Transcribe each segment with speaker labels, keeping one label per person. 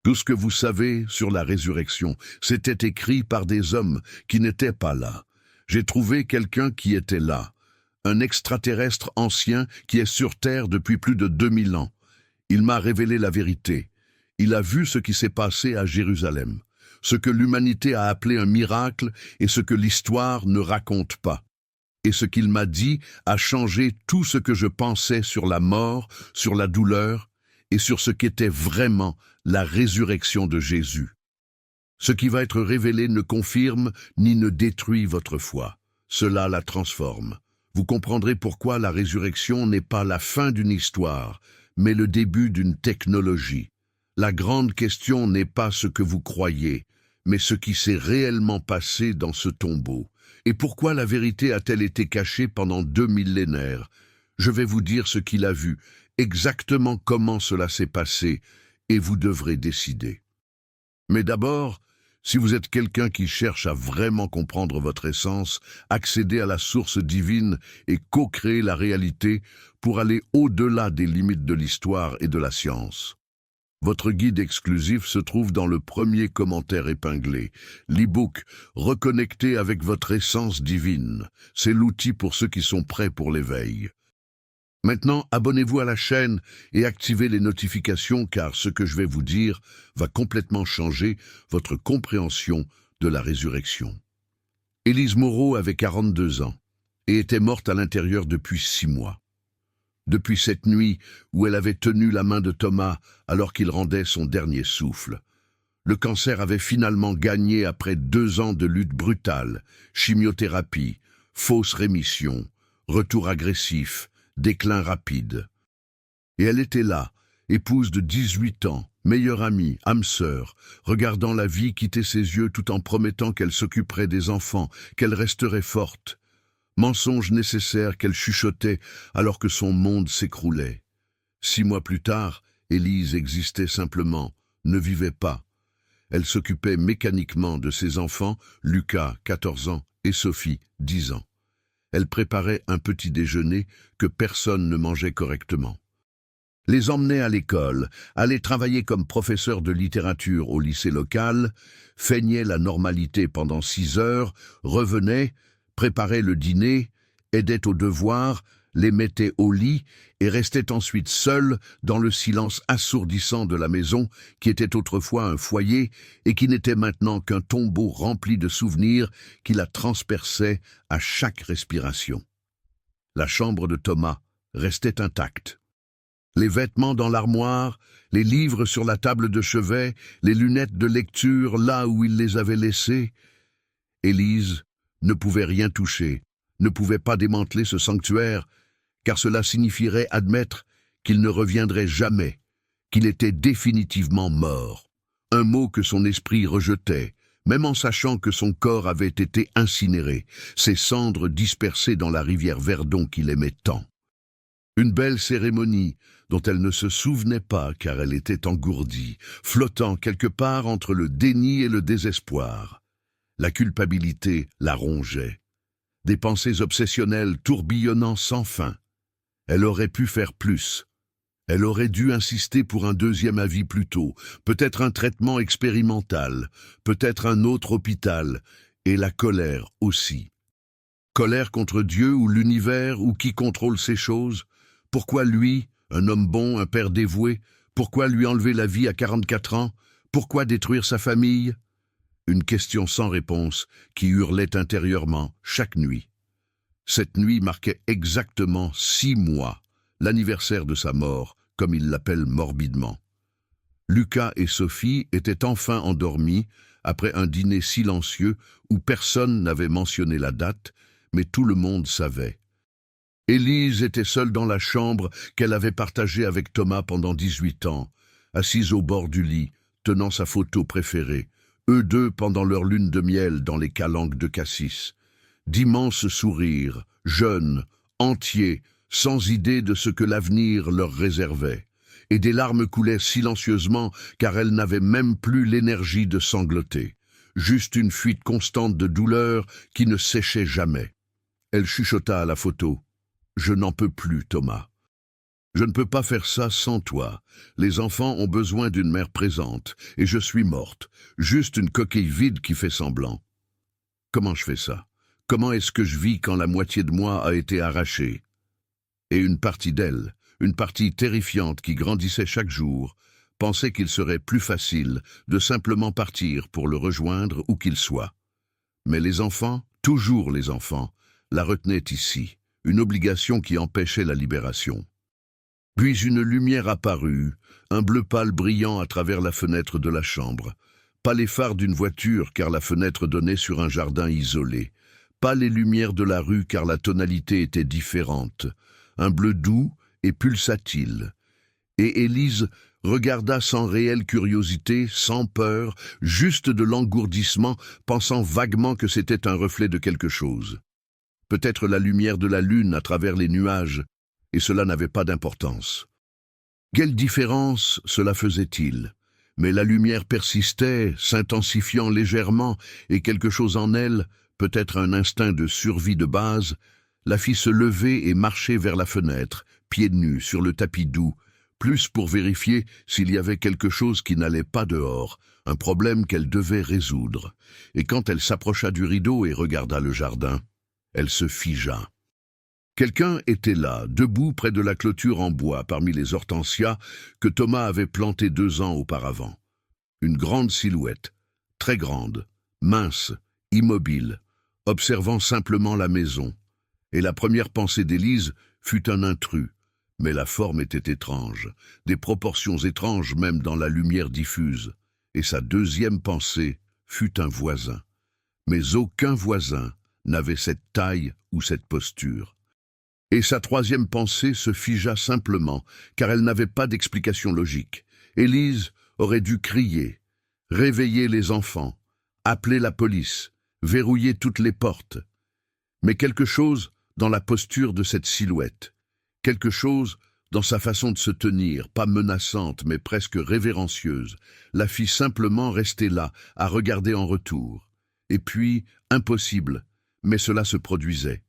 Speaker 1: Tout ce que vous savez sur la résurrection, c'était écrit par des hommes qui n'étaient pas là. J'ai trouvé quelqu'un qui était là, un extraterrestre ancien qui est sur Terre depuis plus de 2000 ans. Il m'a révélé la vérité. Il a vu ce qui s'est passé à Jérusalem, ce que l'humanité a appelé un miracle et ce que l'histoire ne raconte pas. Et ce qu'il m'a dit a changé tout ce que je pensais sur la mort, sur la douleur et sur ce qu'était vraiment la résurrection de Jésus. Ce qui va être révélé ne confirme ni ne détruit votre foi. Cela la transforme. Vous comprendrez pourquoi la résurrection n'est pas la fin d'une histoire, mais le début d'une technologie. La grande question n'est pas ce que vous croyez, mais ce qui s'est réellement passé dans ce tombeau. Et pourquoi la vérité a-t-elle été cachée pendant 2 millénaires? Je vais vous dire ce qu'il a vu, exactement comment cela s'est passé, et vous devrez décider. Mais d'abord, si vous êtes quelqu'un qui cherche à vraiment comprendre votre essence, accéder à la source divine et co-créer la réalité pour aller au-delà des limites de l'histoire et de la science. Votre guide exclusif se trouve dans le premier commentaire épinglé. L'e-book « Reconnecter avec votre essence divine ». C'est l'outil pour ceux qui sont prêts pour l'éveil. Maintenant, abonnez-vous à la chaîne et activez les notifications car ce que je vais vous dire va complètement changer votre compréhension de la résurrection. Élise Moreau avait 42 ans et était morte à l'intérieur depuis 6 mois. Depuis cette nuit où elle avait tenu la main de Thomas alors qu'il rendait son dernier souffle. Le cancer avait finalement gagné après 2 ans de lutte brutale, chimiothérapie, fausse rémission, retour agressif, déclin rapide. Et elle était là, épouse de 18 ans, meilleure amie, âme sœur, regardant la vie quitter ses yeux tout en promettant qu'elle s'occuperait des enfants, qu'elle resterait forte. Mensonge nécessaire qu'elle chuchotait alors que son monde s'écroulait. 6 mois plus tard, Élise existait simplement, ne vivait pas. Elle s'occupait mécaniquement de ses enfants, Lucas, 14 ans, et Sophie, 10 ans. Elle préparait un petit déjeuner que personne ne mangeait correctement. Les emmenait à l'école, allait travailler comme professeur de littérature au lycée local, feignait la normalité pendant 6 heures, revenait, préparait le dîner, aidait aux devoirs, les mettait au lit et restait ensuite seule dans le silence assourdissant de la maison qui était autrefois un foyer et qui n'était maintenant qu'un tombeau rempli de souvenirs qui la transperçaient à chaque respiration. La chambre de Thomas restait intacte. Les vêtements dans l'armoire, les livres sur la table de chevet, les lunettes de lecture là où il les avait laissées. Élise ne pouvait rien toucher, ne pouvait pas démanteler ce sanctuaire, car cela signifierait admettre qu'il ne reviendrait jamais, qu'il était définitivement mort. Un mot que son esprit rejetait, même en sachant que son corps avait été incinéré, ses cendres dispersées dans la rivière Verdon qu'il aimait tant. Une belle cérémonie dont elle ne se souvenait pas car elle était engourdie, flottant quelque part entre le déni et le désespoir. La culpabilité la rongeait. Des pensées obsessionnelles tourbillonnant sans fin. Elle aurait pu faire plus. Elle aurait dû insister pour un 2e avis plus tôt, peut-être un traitement expérimental, peut-être un autre hôpital, et la colère aussi. Colère contre Dieu ou l'univers ou qui contrôle ces choses? Pourquoi lui, un homme bon, un père dévoué? Pourquoi lui enlever la vie à 44 ans? Pourquoi détruire sa famille? Une question sans réponse qui hurlait intérieurement chaque nuit. Cette nuit marquait exactement 6 mois, l'anniversaire de sa mort, comme il l'appelle morbidement. Lucas et Sophie étaient enfin endormis après un dîner silencieux où personne n'avait mentionné la date, mais tout le monde savait. Élise était seule dans la chambre qu'elle avait partagée avec Thomas pendant 18 ans, assise au bord du lit, tenant sa photo préférée, eux deux pendant leur lune de miel dans les calanques de Cassis. D'immenses sourires, jeunes, entiers, sans idée de ce que l'avenir leur réservait. Et des larmes coulaient silencieusement car elles n'avaient même plus l'énergie de sangloter. Juste une fuite constante de douleur qui ne séchait jamais. Elle chuchota à la photo. « Je n'en peux plus, Thomas. » Je ne peux pas faire ça sans toi. Les enfants ont besoin d'une mère présente, et je suis morte, juste une coquille vide qui fait semblant. Comment je fais ça? Comment est-ce que je vis quand la moitié de moi a été arrachée? Et une partie d'elle, une partie terrifiante qui grandissait chaque jour, pensait qu'il serait plus facile de simplement partir pour le rejoindre où qu'il soit. Mais les enfants, toujours les enfants, la retenaient ici, une obligation qui empêchait la libération. Puis une lumière apparut, un bleu pâle brillant à travers la fenêtre de la chambre. Pas les phares d'une voiture car la fenêtre donnait sur un jardin isolé. Pas les lumières de la rue car la tonalité était différente. Un bleu doux et pulsatile. Et Élise regarda sans réelle curiosité, sans peur, juste de l'engourdissement, pensant vaguement que c'était un reflet de quelque chose. Peut-être la lumière de la lune à travers les nuages, et cela n'avait pas d'importance. Quelle différence cela faisait-il? Mais la lumière persistait, s'intensifiant légèrement, et quelque chose en elle, peut-être un instinct de survie de base, la fit se lever et marcher vers la fenêtre, pieds nus sur le tapis doux, plus pour vérifier s'il y avait quelque chose qui n'allait pas dehors, un problème qu'elle devait résoudre. Et quand elle s'approcha du rideau et regarda le jardin, elle se figea. Quelqu'un était là, debout près de la clôture en bois parmi les hortensias que Thomas avait plantées 2 ans auparavant. Une grande silhouette, très grande, mince, immobile, observant simplement la maison. Et la première pensée d'Élise fut un intrus. Mais la forme était étrange, des proportions étranges même dans la lumière diffuse. Et sa deuxième pensée fut un voisin. Mais aucun voisin n'avait cette taille ou cette posture. Et sa troisième pensée se figea simplement, car elle n'avait pas d'explication logique. Élise aurait dû crier, réveiller les enfants, appeler la police, verrouiller toutes les portes. Mais quelque chose dans la posture de cette silhouette, quelque chose dans sa façon de se tenir, pas menaçante mais presque révérencieuse, la fit simplement rester là, à regarder en retour. Et puis, impossible, mais cela se produisait.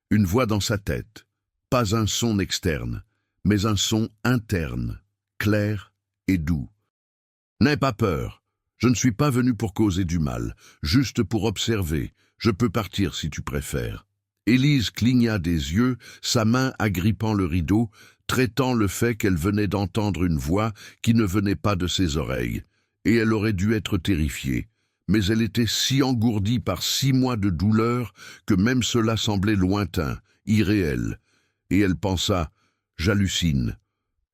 Speaker 1: Une voix dans sa tête, pas un son externe, mais un son interne, clair et doux. « N'aie pas peur, je ne suis pas venu pour causer du mal, juste pour observer, je peux partir si tu préfères. » Élise cligna des yeux, sa main agrippant le rideau, traitant le fait qu'elle venait d'entendre une voix qui ne venait pas de ses oreilles, et elle aurait dû être terrifiée. Mais elle était si engourdie par 6 mois de douleur que même cela semblait lointain, irréel. Et elle pensa, « J'hallucine.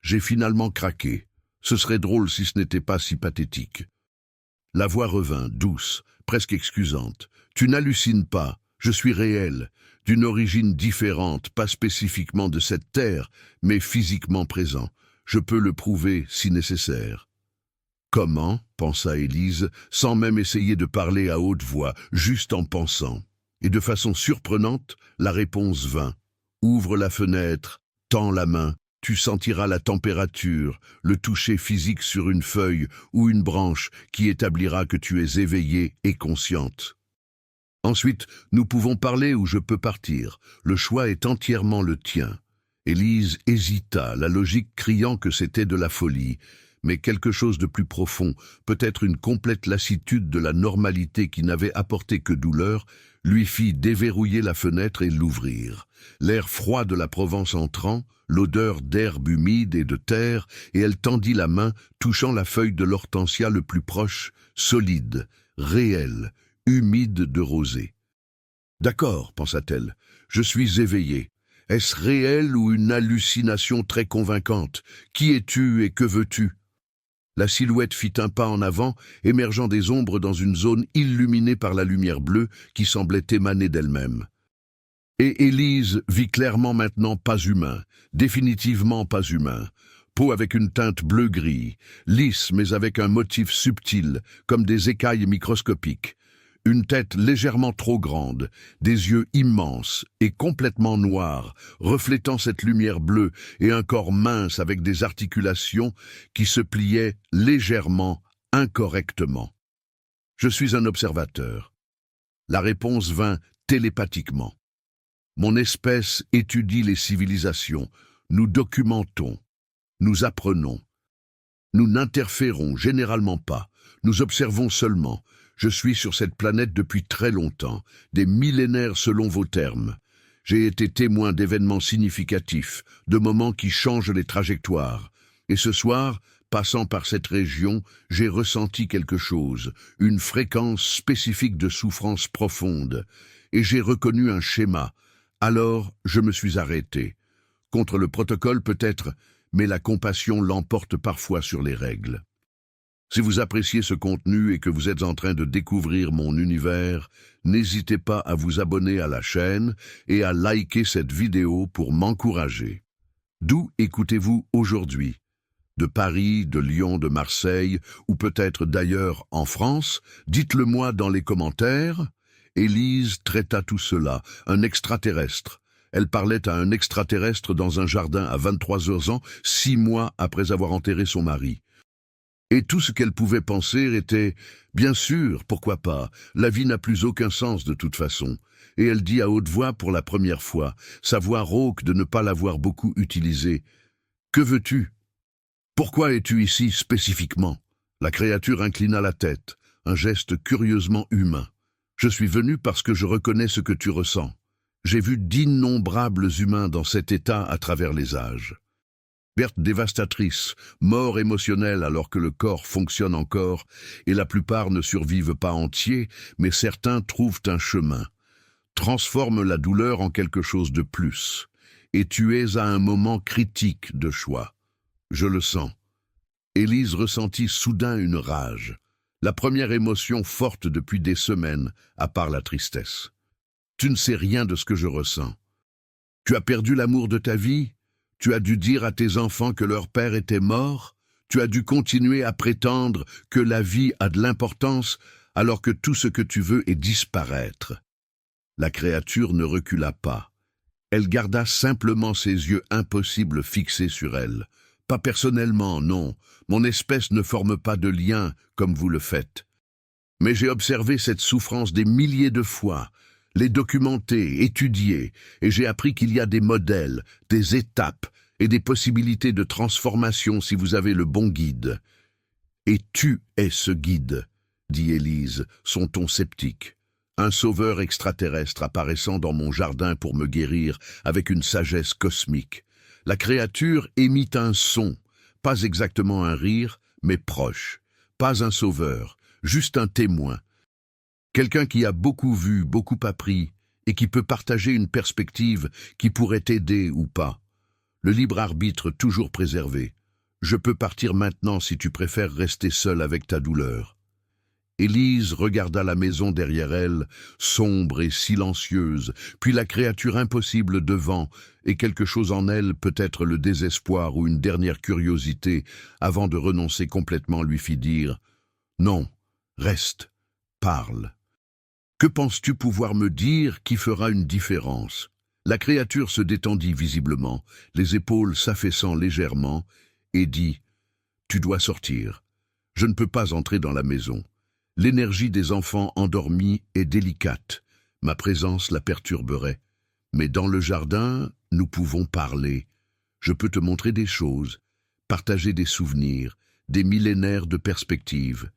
Speaker 1: J'ai finalement craqué. Ce serait drôle si ce n'était pas si pathétique. » La voix revint, douce, presque excusante. « Tu n'hallucines pas, je suis réel, d'une origine différente, pas spécifiquement de cette terre, mais physiquement présent. Je peux le prouver si nécessaire. » Comment, pensa Élise, sans même essayer de parler à haute voix, juste en pensant. Et de façon surprenante, la réponse vint. Ouvre la fenêtre, tends la main, tu sentiras la température, le toucher physique sur une feuille ou une branche qui établira que tu es éveillée et consciente. Ensuite, nous pouvons parler ou je peux partir. Le choix est entièrement le tien. Élise hésita, la logique criant que c'était de la folie. Mais quelque chose de plus profond, peut-être une complète lassitude de la normalité qui n'avait apporté que douleur, lui fit déverrouiller la fenêtre et l'ouvrir. L'air froid de la Provence entrant, l'odeur d'herbe humide et de terre, et elle tendit la main, touchant la feuille de l'hortensia le plus proche, solide, réel, humide de rosée. « D'accord, pensa-t-elle, je suis éveillée. Est-ce réel ou une hallucination très convaincante? Qui es-tu et que veux-tu » La silhouette fit un pas en avant, émergeant des ombres dans une zone illuminée par la lumière bleue qui semblait émaner d'elle-même. Et Élise vit clairement maintenant pas humain, définitivement pas humain. Peau avec une teinte bleu-gris, lisse mais avec un motif subtil, comme des écailles microscopiques. Une tête légèrement trop grande, des yeux immenses et complètement noirs, reflétant cette lumière bleue, et un corps mince avec des articulations qui se pliaient légèrement, incorrectement. « Je suis un observateur. » La réponse vint télépathiquement. « Mon espèce étudie les civilisations. Nous documentons, nous apprenons. Nous n'interférons généralement pas, nous observons seulement. Je suis sur cette planète depuis très longtemps, des millénaires selon vos termes. J'ai été témoin d'événements significatifs, de moments qui changent les trajectoires. Et ce soir, passant par cette région, j'ai ressenti quelque chose, une fréquence spécifique de souffrance profonde. Et j'ai reconnu un schéma. Alors, je me suis arrêté. Contre le protocole peut-être, mais la compassion l'emporte parfois sur les règles. Si vous appréciez ce contenu et que vous êtes en train de découvrir mon univers, n'hésitez pas à vous abonner à la chaîne et à liker cette vidéo pour m'encourager. D'où écoutez-vous aujourd'hui? De Paris, de Lyon, de Marseille, ou peut-être d'ailleurs en France? Dites-le moi dans les commentaires. Élise traita tout cela, un extraterrestre. Elle parlait à un extraterrestre dans un jardin à 23 ans, 6 mois après avoir enterré son mari. Et tout ce qu'elle pouvait penser était « Bien sûr, pourquoi pas, la vie n'a plus aucun sens de toute façon ». Et elle dit à haute voix pour la première fois, sa voix rauque de ne pas l'avoir beaucoup utilisée « Que veux-tu? Pourquoi es-tu ici spécifiquement ?» La créature inclina la tête, un geste curieusement humain. « Je suis venu parce que je reconnais ce que tu ressens. J'ai vu d'innombrables humains dans cet état à travers les âges. Perte dévastatrice, mort émotionnelle alors que le corps fonctionne encore, et la plupart ne survivent pas entiers, mais certains trouvent un chemin. Transforme la douleur en quelque chose de plus. Et tu es à un moment critique de choix. Je le sens. » Élise ressentit soudain une rage. La première émotion forte depuis des semaines, à part la tristesse. « Tu ne sais rien de ce que je ressens. Tu as perdu l'amour de ta vie ? Tu as dû dire à tes enfants que leur père était mort? Tu as dû continuer à prétendre que la vie a de l'importance alors que tout ce que tu veux est disparaître. » La créature ne recula pas. Elle garda simplement ses yeux impossibles fixés sur elle. « Pas personnellement, non. Mon espèce ne forme pas de lien comme vous le faites. Mais j'ai observé cette souffrance des milliers de fois, les documenter, étudier, et j'ai appris qu'il y a des modèles, des étapes et des possibilités de transformation si vous avez le bon guide. Et tu es ce guide, dit Élise, son ton sceptique. Un sauveur extraterrestre apparaissant dans mon jardin pour me guérir avec une sagesse cosmique. La créature émit un son, pas exactement un rire, mais proche. Pas un sauveur, juste un témoin. Quelqu'un qui a beaucoup vu, beaucoup appris, et qui peut partager une perspective qui pourrait t'aider ou pas. Le libre arbitre toujours préservé. Je peux partir maintenant si tu préfères rester seul avec ta douleur. Élise regarda la maison derrière elle, sombre et silencieuse, puis la créature impossible devant, et quelque chose en elle, peut-être le désespoir ou une dernière curiosité, avant de renoncer complètement, lui fit dire « Non, reste, parle. Que penses-tu pouvoir me dire qui fera une différence ?» La créature se détendit visiblement, les épaules s'affaissant légèrement, et dit « Tu dois sortir. Je ne peux pas entrer dans la maison. L'énergie des enfants endormis est délicate. Ma présence la perturberait. Mais dans le jardin, nous pouvons parler. Je peux te montrer des choses, partager des souvenirs, des millénaires de perspectives.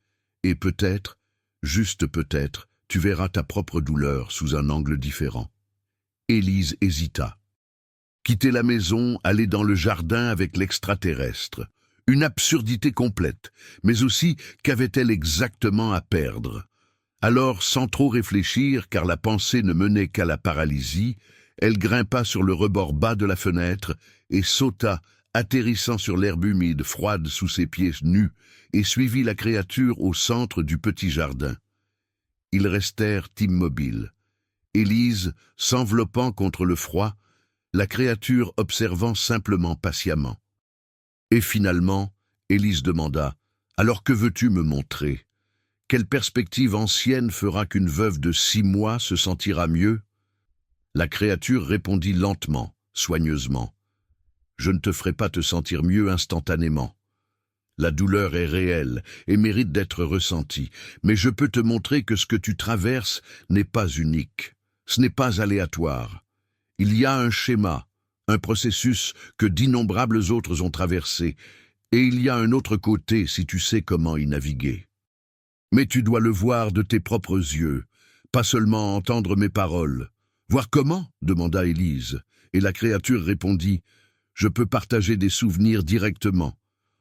Speaker 1: Et peut-être, juste peut-être, tu verras ta propre douleur sous un angle différent. » Élise hésita. Quitter la maison, aller dans le jardin avec l'extraterrestre. Une absurdité complète, mais aussi qu'avait-elle exactement à perdre? Alors, sans trop réfléchir, car la pensée ne menait qu'à la paralysie, elle grimpa sur le rebord bas de la fenêtre et sauta, atterrissant sur l'herbe humide, froide sous ses pieds nus, et suivit la créature au centre du petit jardin. Ils restèrent immobiles. Élise, s'enveloppant contre le froid, la créature observant simplement patiemment. Et finalement, Élise demanda « Alors que veux-tu me montrer? Quelle perspective ancienne fera qu'une veuve de 6 mois se sentira mieux ?» La créature répondit lentement, soigneusement « Je ne te ferai pas te sentir mieux instantanément. La douleur est réelle et mérite d'être ressentie, mais je peux te montrer que ce que tu traverses n'est pas unique. Ce n'est pas aléatoire. Il y a un schéma, un processus que d'innombrables autres ont traversé, et il y a un autre côté si tu sais comment y naviguer. Mais tu dois le voir de tes propres yeux, pas seulement entendre mes paroles. Voir comment? Demanda Élise, et la créature répondit, je peux partager des souvenirs directement,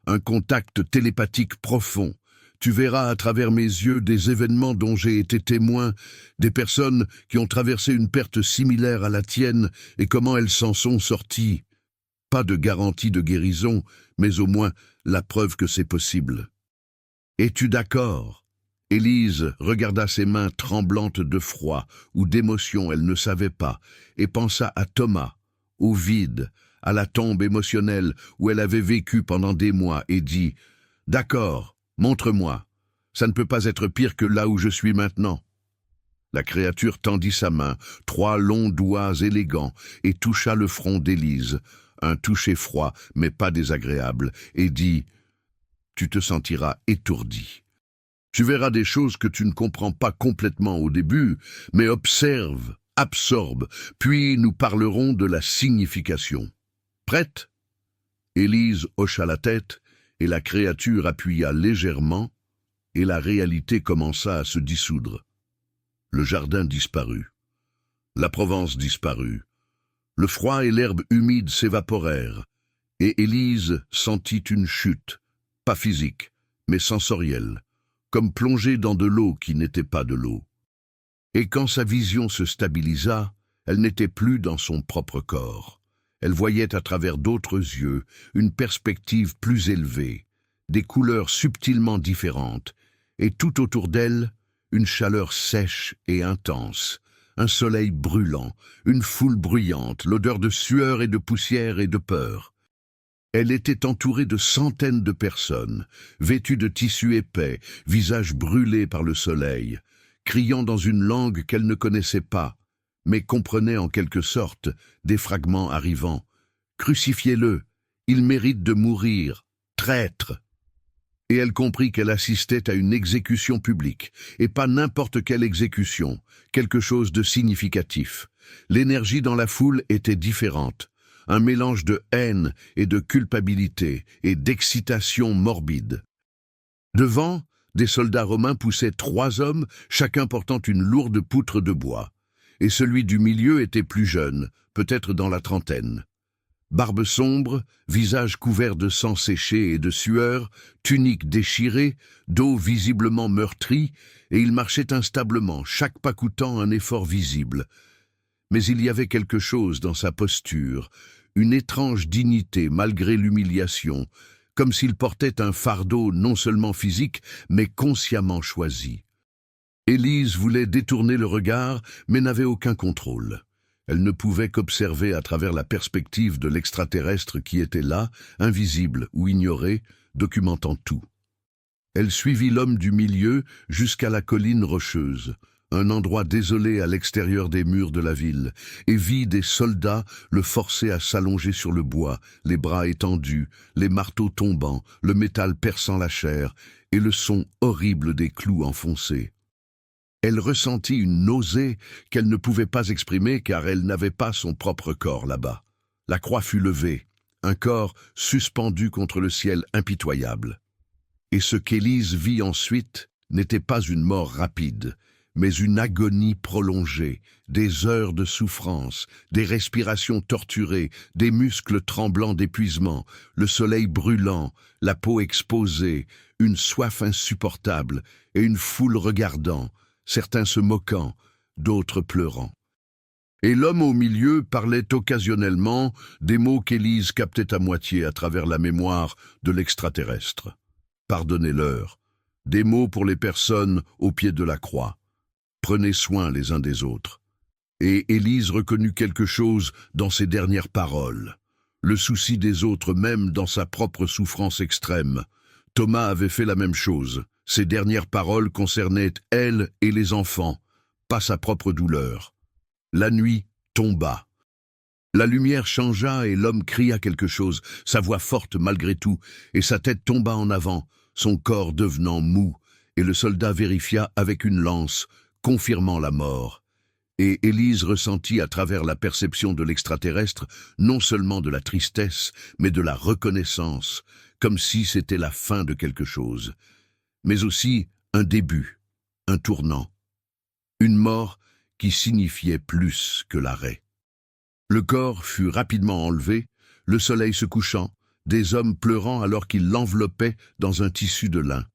Speaker 1: un contact télépathique profond. Tu verras à travers mes yeux des événements dont j'ai été témoin, des personnes qui ont traversé une perte similaire à la tienne et comment elles s'en sont sorties. Pas de garantie de guérison, mais au moins la preuve que c'est possible. Es-tu d'accord? Élise regarda ses mains tremblantes de froid ou d'émotion, elle ne savait pas, et pensa à Thomas, au vide, à la tombe émotionnelle où elle avait vécu pendant des mois, et dit « D'accord, montre-moi, ça ne peut pas être pire que là où je suis maintenant. » La créature tendit sa main, 3 longs doigts élégants, et toucha le front d'Élise, un toucher froid mais pas désagréable, et dit « Tu te sentiras étourdi. Tu verras des choses que tu ne comprends pas complètement au début, mais observe, absorbe, puis nous parlerons de la signification. Prête? » Élise hocha la tête, et la créature appuya légèrement, et la réalité commença à se dissoudre. Le jardin disparut. La Provence disparut. Le froid et l'herbe humide s'évaporèrent, et Élise sentit une chute, pas physique, mais sensorielle, comme plongée dans de l'eau qui n'était pas de l'eau. Et quand sa vision se stabilisa, elle n'était plus dans son propre corps. Elle voyait à travers d'autres yeux une perspective plus élevée, des couleurs subtilement différentes, et tout autour d'elle, une chaleur sèche et intense, un soleil brûlant, une foule bruyante, l'odeur de sueur et de poussière et de peur. Elle était entourée de centaines de personnes, vêtues de tissus épais, visages brûlés par le soleil, criant dans une langue qu'elle ne connaissait pas, mais comprenait en quelque sorte des fragments arrivant. « Crucifiez-le, il mérite de mourir, traître !» Et elle comprit qu'elle assistait à une exécution publique, et pas n'importe quelle exécution, quelque chose de significatif. L'énergie dans la foule était différente, un mélange de haine et de culpabilité et d'excitation morbide. Devant, des soldats romains poussaient 3 hommes, chacun portant une lourde poutre de bois, et celui du milieu était plus jeune, peut-être dans la trentaine. Barbe sombre, visage couvert de sang séché et de sueur, tunique déchirée, dos visiblement meurtri, et il marchait instablement, chaque pas coûtant un effort visible. Mais il y avait quelque chose dans sa posture, une étrange dignité malgré l'humiliation, comme s'il portait un fardeau non seulement physique, mais consciemment choisi. Élise voulait détourner le regard, mais n'avait aucun contrôle. Elle ne pouvait qu'observer à travers la perspective de l'extraterrestre qui était là, invisible ou ignoré, documentant tout. Elle suivit l'homme du milieu jusqu'à la colline rocheuse, un endroit désolé à l'extérieur des murs de la ville, et vit des soldats le forcer à s'allonger sur le bois, les bras étendus, les marteaux tombant, le métal perçant la chair, et le son horrible des clous enfoncés. Elle ressentit une nausée qu'elle ne pouvait pas exprimer car elle n'avait pas son propre corps là-bas. La croix fut levée, un corps suspendu contre le ciel impitoyable. Et ce qu'Élise vit ensuite n'était pas une mort rapide, mais une agonie prolongée, des heures de souffrance, des respirations torturées, des muscles tremblants d'épuisement, le soleil brûlant, la peau exposée, une soif insupportable et une foule regardant, certains se moquant, d'autres pleurant. Et l'homme au milieu parlait occasionnellement des mots qu'Élise captait à moitié à travers la mémoire de l'extraterrestre. Pardonnez-leur, des mots pour les personnes au pied de la croix. Prenez soin les uns des autres. Et Élise reconnut quelque chose dans ces dernières paroles, le souci des autres même dans sa propre souffrance extrême. Thomas avait fait la même chose. Ses dernières paroles concernaient elle et les enfants, pas sa propre douleur. La nuit tomba. La lumière changea et l'homme cria quelque chose, sa voix forte malgré tout, et sa tête tomba en avant, son corps devenant mou, et le soldat vérifia avec une lance, confirmant la mort. Et Élise ressentit à travers la perception de l'extraterrestre non seulement de la tristesse, mais de la reconnaissance, comme si c'était la fin de quelque chose, mais aussi un début, un tournant, une mort qui signifiait plus que l'arrêt. Le corps fut rapidement enlevé, le soleil se couchant, des hommes pleurant alors qu'ils l'enveloppaient dans un tissu de lin,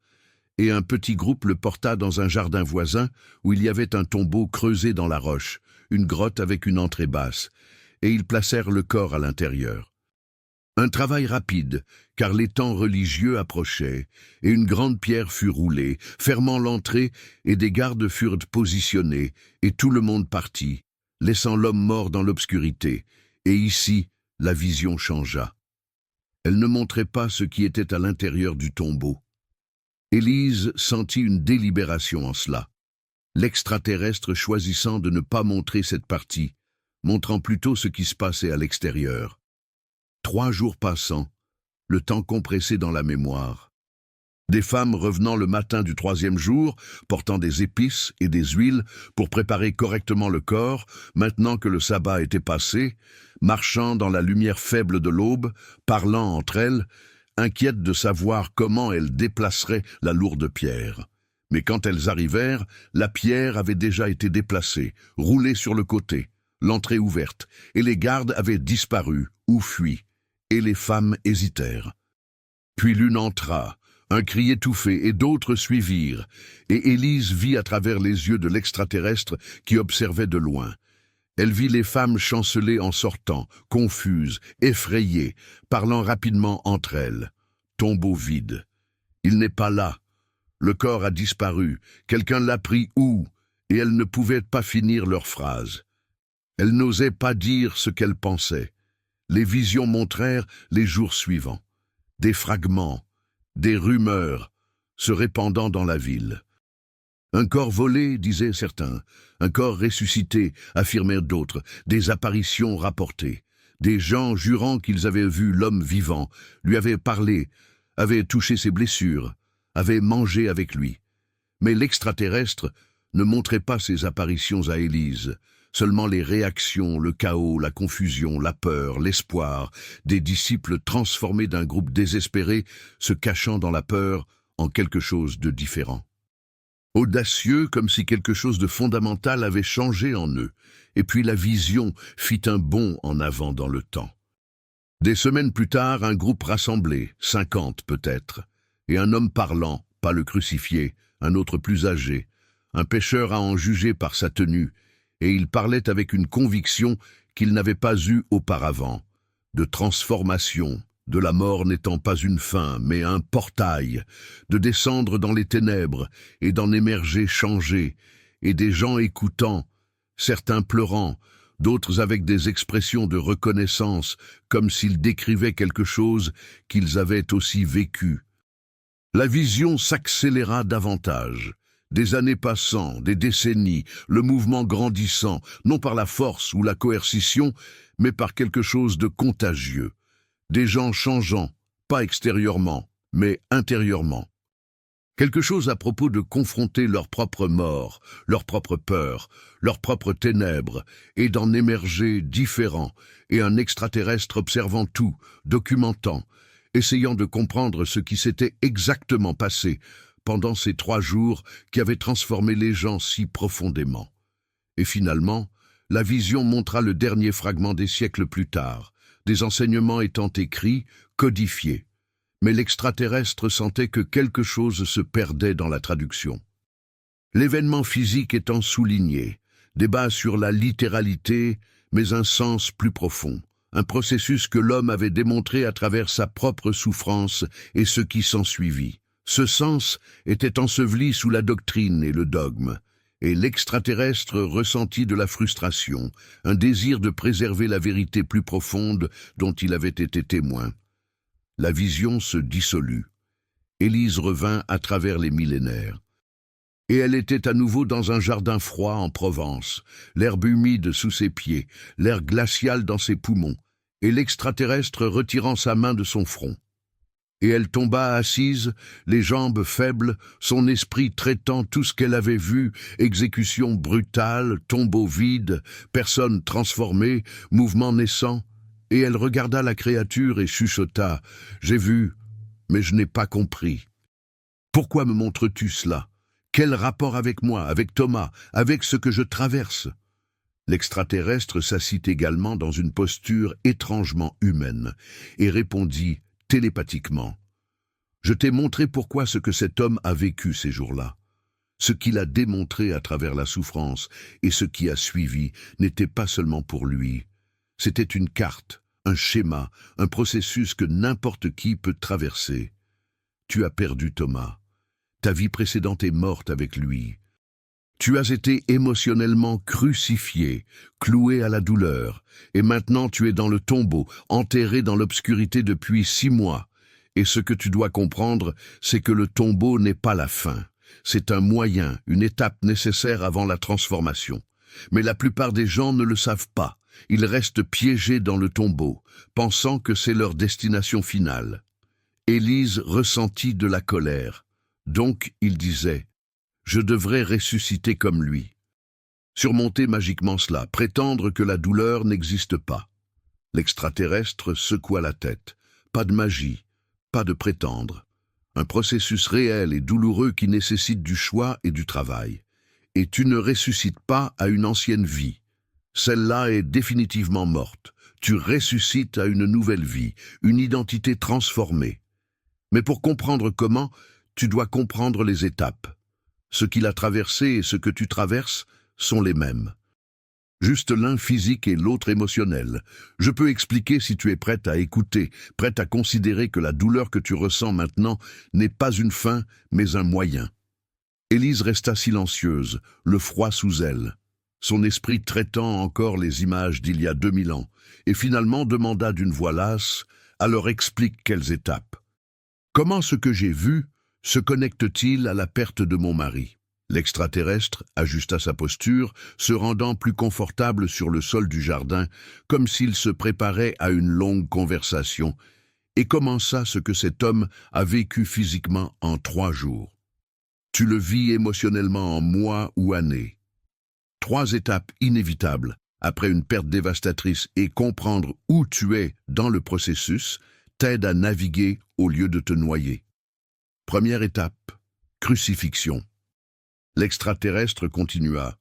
Speaker 1: et un petit groupe le porta dans un jardin voisin où il y avait un tombeau creusé dans la roche, une grotte avec une entrée basse, et ils placèrent le corps à l'intérieur. Un travail rapide, car les temps religieux approchaient, et une grande pierre fut roulée, fermant l'entrée, et des gardes furent positionnés, et tout le monde partit, laissant l'homme mort dans l'obscurité, et ici, la vision changea. Elle ne montrait pas ce qui était à l'intérieur du tombeau. Élise sentit une délibération en cela, l'extraterrestre choisissant de ne pas montrer cette partie, montrant plutôt ce qui se passait à l'extérieur. 3 jours passant, le temps compressé dans la mémoire. Des femmes revenant le matin du 3e jour, portant des épices et des huiles pour préparer correctement le corps, maintenant que le sabbat était passé, marchant dans la lumière faible de l'aube, parlant entre elles, inquiètes de savoir comment elles déplaceraient la lourde pierre. Mais quand elles arrivèrent, la pierre avait déjà été déplacée, roulée sur le côté, l'entrée ouverte, et les gardes avaient disparu ou fui, et les femmes hésitèrent. Puis l'une entra, un cri étouffé, et d'autres suivirent, et Élise vit à travers les yeux de l'extraterrestre qui observait de loin. Elle vit les femmes chanceler en sortant, confuses, effrayées, parlant rapidement entre elles. Tombeau vide. Il n'est pas là. Le corps a disparu. Quelqu'un l'a pris où? Et elles ne pouvaient pas finir leur phrase. Elles n'osaient pas dire ce qu'elles pensaient. Les visions montrèrent les jours suivants. Des fragments, des rumeurs, se répandant dans la ville. Un corps volé, disaient certains, un corps ressuscité, affirmèrent d'autres, des apparitions rapportées, des gens jurant qu'ils avaient vu l'homme vivant, lui avaient parlé, avaient touché ses blessures, avaient mangé avec lui. Mais l'extraterrestre ne montrait pas ses apparitions à Élise, seulement les réactions, le chaos, la confusion, la peur, l'espoir, des disciples transformés d'un groupe désespéré, se cachant dans la peur en quelque chose de différent. Audacieux, comme si quelque chose de fondamental avait changé en eux, et puis la vision fit un bond en avant dans le temps. Des semaines plus tard, un groupe rassemblé, 50 peut-être, et un homme parlant, pas le crucifié, un autre plus âgé, un pêcheur à en juger par sa tenue, et il parlait avec une conviction qu'il n'avait pas eue auparavant, de transformation, de la mort n'étant pas une fin, mais un portail, de descendre dans les ténèbres et d'en émerger changé, et des gens écoutant, certains pleurant, d'autres avec des expressions de reconnaissance, comme s'ils décrivaient quelque chose qu'ils avaient aussi vécu. La vision s'accéléra davantage. Des années passant, des décennies, le mouvement grandissant, non par la force ou la coercition, mais par quelque chose de contagieux. Des gens changeant, pas extérieurement, mais intérieurement. Quelque chose à propos de confronter leur propre mort, leur propre peur, leurs propres ténèbres, et d'en émerger différents, et un extraterrestre observant tout, documentant, essayant de comprendre ce qui s'était exactement passé pendant ces 3 jours qui avaient transformé les gens si profondément. Et finalement, la vision montra le dernier fragment des siècles plus tard, des enseignements étant écrits, codifiés. Mais l'extraterrestre sentait que quelque chose se perdait dans la traduction. L'événement physique étant souligné, débat sur la littéralité, mais un sens plus profond, un processus que l'homme avait démontré à travers sa propre souffrance et ce qui s'ensuivit. Ce sens était enseveli sous la doctrine et le dogme, et l'extraterrestre ressentit de la frustration, un désir de préserver la vérité plus profonde dont il avait été témoin. La vision se dissolut. Élise revint à travers les millénaires. Et elle était à nouveau dans un jardin froid en Provence, l'herbe humide sous ses pieds, l'air glacial dans ses poumons, et l'extraterrestre retirant sa main de son front. Et elle tomba assise, les jambes faibles, son esprit traitant tout ce qu'elle avait vu, exécution brutale, tombeau vide, personne transformée, mouvement naissant. Et elle regarda la créature et chuchota, « J'ai vu, mais je n'ai pas compris. Pourquoi me montres-tu cela? Quel rapport avec moi, avec Thomas, avec ce que je traverse ?» L'extraterrestre s'assit également dans une posture étrangement humaine et répondit télépathiquement. « Je t'ai montré pourquoi ce que cet homme a vécu ces jours-là. Ce qu'il a démontré à travers la souffrance et ce qui a suivi n'était pas seulement pour lui. C'était une carte, un schéma, un processus que n'importe qui peut traverser. Tu as perdu Thomas. Ta vie précédente est morte avec lui. Tu as été émotionnellement crucifié, cloué à la douleur, et maintenant tu es dans le tombeau, enterré dans l'obscurité depuis 6 mois. Et ce que tu dois comprendre, c'est que le tombeau n'est pas la fin. C'est un moyen, une étape nécessaire avant la transformation. Mais la plupart des gens ne le savent pas. Ils restent piégés dans le tombeau, pensant que c'est leur destination finale. Élise ressentit de la colère. Donc, il disait, « Je devrais ressusciter comme lui. » Surmonter magiquement cela, prétendre que la douleur n'existe pas. L'extraterrestre secoua la tête. Pas de magie, pas de prétendre. Un processus réel et douloureux qui nécessite du choix et du travail. Et tu ne ressuscites pas à une ancienne vie. Celle-là est définitivement morte. Tu ressuscites à une nouvelle vie, une identité transformée. Mais pour comprendre comment, tu dois comprendre les étapes. Ce qu'il a traversé et ce que tu traverses sont les mêmes. Juste l'un physique et l'autre émotionnel. Je peux expliquer si tu es prête à écouter, prête à considérer que la douleur que tu ressens maintenant n'est pas une fin, mais un moyen. Élise resta silencieuse, le froid sous elle, son esprit traitant encore les images d'il y a 2000 ans, et finalement demanda d'une voix lasse, « Alors explique quelles étapes. Comment ce que j'ai vu se connecte-t-il à la perte de mon mari ?» L'extraterrestre ajusta sa posture, se rendant plus confortable sur le sol du jardin, comme s'il se préparait à une longue conversation, et commença ce que cet homme a vécu physiquement en 3 jours. Tu le vis émotionnellement en mois ou années. 3 étapes inévitables après une perte dévastatrice, et comprendre où tu es dans le processus t'aide à naviguer au lieu de te noyer. Première étape, crucifixion. L'extraterrestre continua.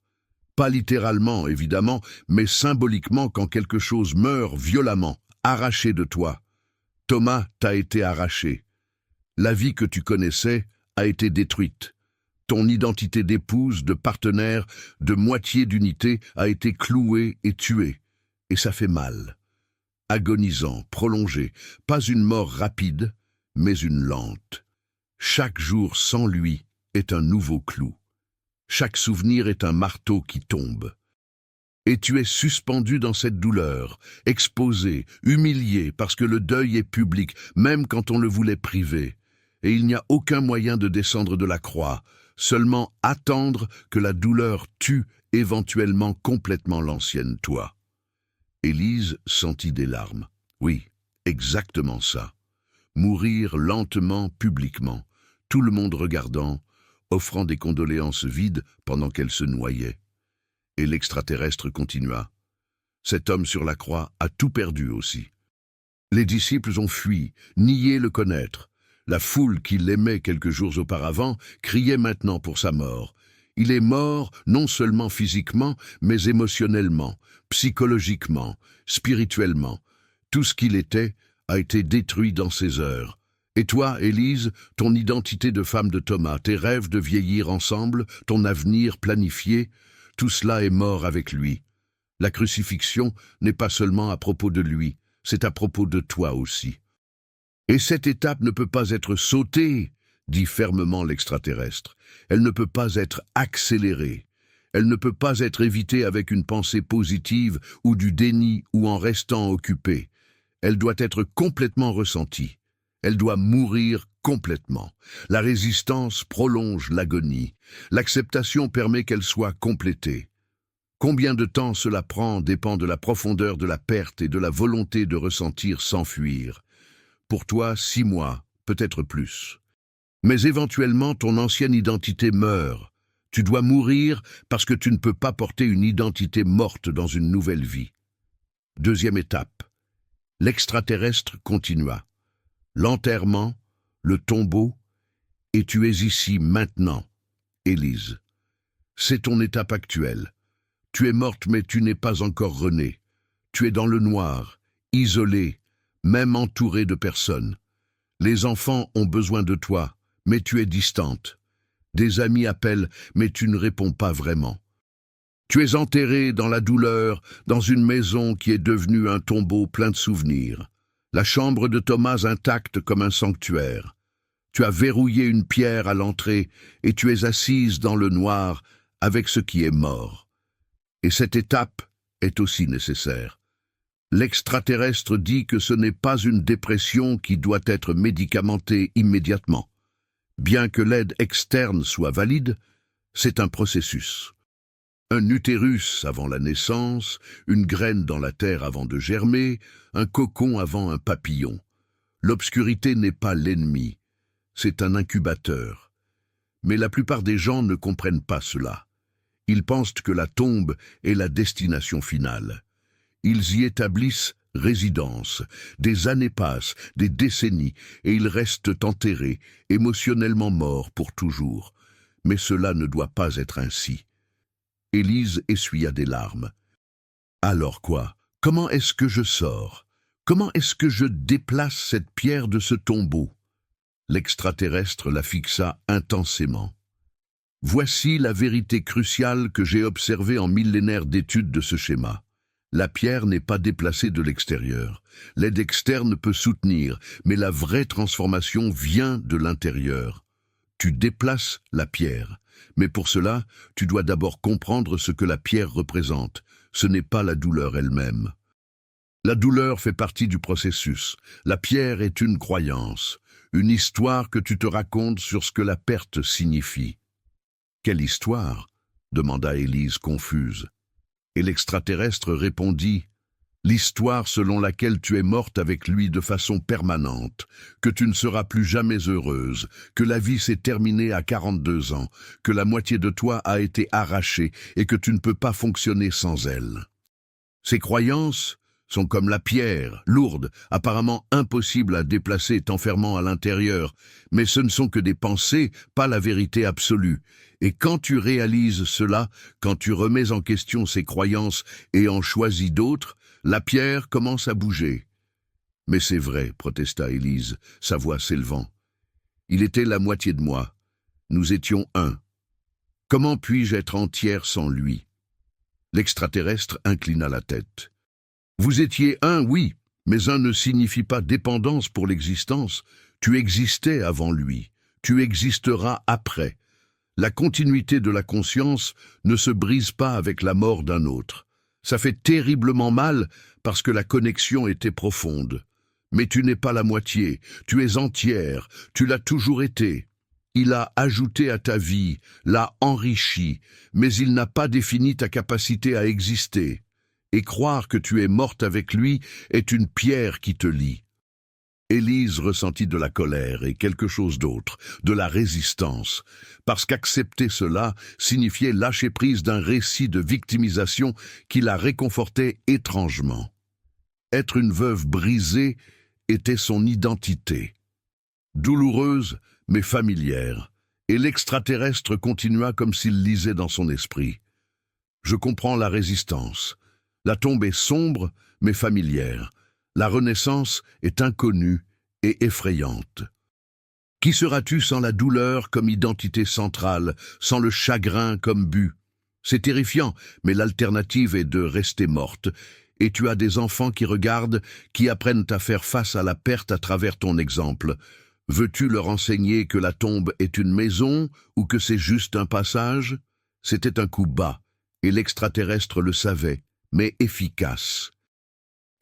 Speaker 1: Pas littéralement, évidemment, mais symboliquement quand quelque chose meurt violemment, arraché de toi. Thomas t'a été arraché. La vie que tu connaissais a été détruite. Ton identité d'épouse, de partenaire, de moitié d'unité a été clouée et tuée. Et ça fait mal. Agonisant, prolongé, pas une mort rapide, mais une lente. Chaque jour sans lui est un nouveau clou. Chaque souvenir est un marteau qui tombe. Et tu es suspendu dans cette douleur, exposé, humilié parce que le deuil est public, même quand on le voulait privé. Et il n'y a aucun moyen de descendre de la croix, seulement attendre que la douleur tue éventuellement complètement l'ancienne toi. Élise sentit des larmes. Oui, exactement ça. Mourir lentement, publiquement, tout le monde regardant, offrant des condoléances vides pendant qu'elle se noyait. Et l'extraterrestre continua. Cet homme sur la croix a tout perdu aussi. Les disciples ont fui, nié le connaître. La foule qui l'aimait quelques jours auparavant criait maintenant pour sa mort. Il est mort non seulement physiquement, mais émotionnellement, psychologiquement, spirituellement. Tout ce qu'il était a été détruit dans ces heures. Et toi, Élise, ton identité de femme de Thomas, tes rêves de vieillir ensemble, ton avenir planifié, tout cela est mort avec lui. La crucifixion n'est pas seulement à propos de lui, c'est à propos de toi aussi. Et cette étape ne peut pas être sautée, dit fermement l'extraterrestre. Elle ne peut pas être accélérée. Elle ne peut pas être évitée avec une pensée positive ou du déni ou en restant occupée. Elle doit être complètement ressentie. Elle doit mourir complètement. La résistance prolonge l'agonie. L'acceptation permet qu'elle soit complétée. Combien de temps cela prend dépend de la profondeur de la perte et de la volonté de ressentir sans fuir. Pour toi, 6 mois, peut-être plus. Mais éventuellement, ton ancienne identité meurt. Tu dois mourir parce que tu ne peux pas porter une identité morte dans une nouvelle vie. Deuxième étape. L'extraterrestre continua. L'enterrement, le tombeau, et tu es ici maintenant, Élise. C'est ton étape actuelle. Tu es morte mais tu n'es pas encore renée. Tu es dans le noir, isolée, même entourée de personnes. Les enfants ont besoin de toi, mais tu es distante. Des amis appellent, mais tu ne réponds pas vraiment. Tu es enterrée dans la douleur, dans une maison qui est devenue un tombeau plein de souvenirs. La chambre de Thomas intacte comme un sanctuaire. Tu as verrouillé une pierre à l'entrée et tu es assise dans le noir avec ce qui est mort. Et cette étape est aussi nécessaire. L'extraterrestre dit que ce n'est pas une dépression qui doit être médicamentée immédiatement. Bien que l'aide externe soit valide, c'est un processus. Un utérus avant la naissance, une graine dans la terre avant de germer, un cocon avant un papillon. L'obscurité n'est pas l'ennemi, c'est un incubateur. Mais la plupart des gens ne comprennent pas cela. Ils pensent que la tombe est la destination finale. Ils y établissent résidence. Des années passent, des décennies, et ils restent enterrés, émotionnellement morts pour toujours. Mais cela ne doit pas être ainsi. Élise essuya des larmes. Alors quoi? Comment est-ce que je sors? Comment est-ce que je déplace cette pierre de ce tombeau? L'extraterrestre la fixa intensément. Voici la vérité cruciale que j'ai observée en millénaires d'études de ce schéma. La pierre n'est pas déplacée de l'extérieur. L'aide externe peut soutenir, mais la vraie transformation vient de l'intérieur. Tu déplaces la pierre, mais pour cela, tu dois d'abord comprendre ce que la pierre représente. Ce n'est pas la douleur elle-même. La douleur fait partie du processus. La pierre est une croyance, une histoire que tu te racontes sur ce que la perte signifie. Quelle histoire? Demanda Élise confuse. Et l'extraterrestre répondit, « L'histoire selon laquelle tu es morte avec lui de façon permanente, que tu ne seras plus jamais heureuse, que la vie s'est terminée à 42 ans, que la moitié de toi a été arrachée et que tu ne peux pas fonctionner sans elle. Ces croyances sont comme la pierre, lourde, apparemment impossible à déplacer t'enfermant à l'intérieur, mais ce ne sont que des pensées, pas la vérité absolue. Et quand tu réalises cela, quand tu remets en question ces croyances et en choisis d'autres, la pierre commence à bouger. » « Mais c'est vrai, » protesta Élise, sa voix s'élevant. « Il était la moitié de moi. Nous étions un. Comment puis-je être entière sans lui ?» L'extraterrestre inclina la tête. « Vous étiez un, oui, mais un ne signifie pas dépendance pour l'existence. Tu existais avant lui. Tu existeras après. La continuité de la conscience ne se brise pas avec la mort d'un autre. Ça fait terriblement mal parce que la connexion était profonde. Mais tu n'es pas la moitié, tu es entière, tu l'as toujours été. Il a ajouté à ta vie, l'a enrichie, mais il n'a pas défini ta capacité à exister. Et croire que tu es morte avec lui est une pierre qui te lie. » Élise ressentit de la colère et quelque chose d'autre, de la résistance, parce qu'accepter cela signifiait lâcher prise d'un récit de victimisation qui la réconfortait étrangement. Être une veuve brisée était son identité. Douloureuse, mais familière, et l'extraterrestre continua comme s'il lisait dans son esprit. « Je comprends la résistance. La tombe est sombre, mais familière. La renaissance est inconnue et effrayante. Qui seras-tu sans la douleur comme identité centrale, sans le chagrin comme but? C'est terrifiant, mais l'alternative est de rester morte. Et tu as des enfants qui regardent, qui apprennent à faire face à la perte à travers ton exemple. Veux-tu leur enseigner que la tombe est une maison ou que c'est juste un passage? » C'était un coup bas, et l'extraterrestre le savait, mais efficace.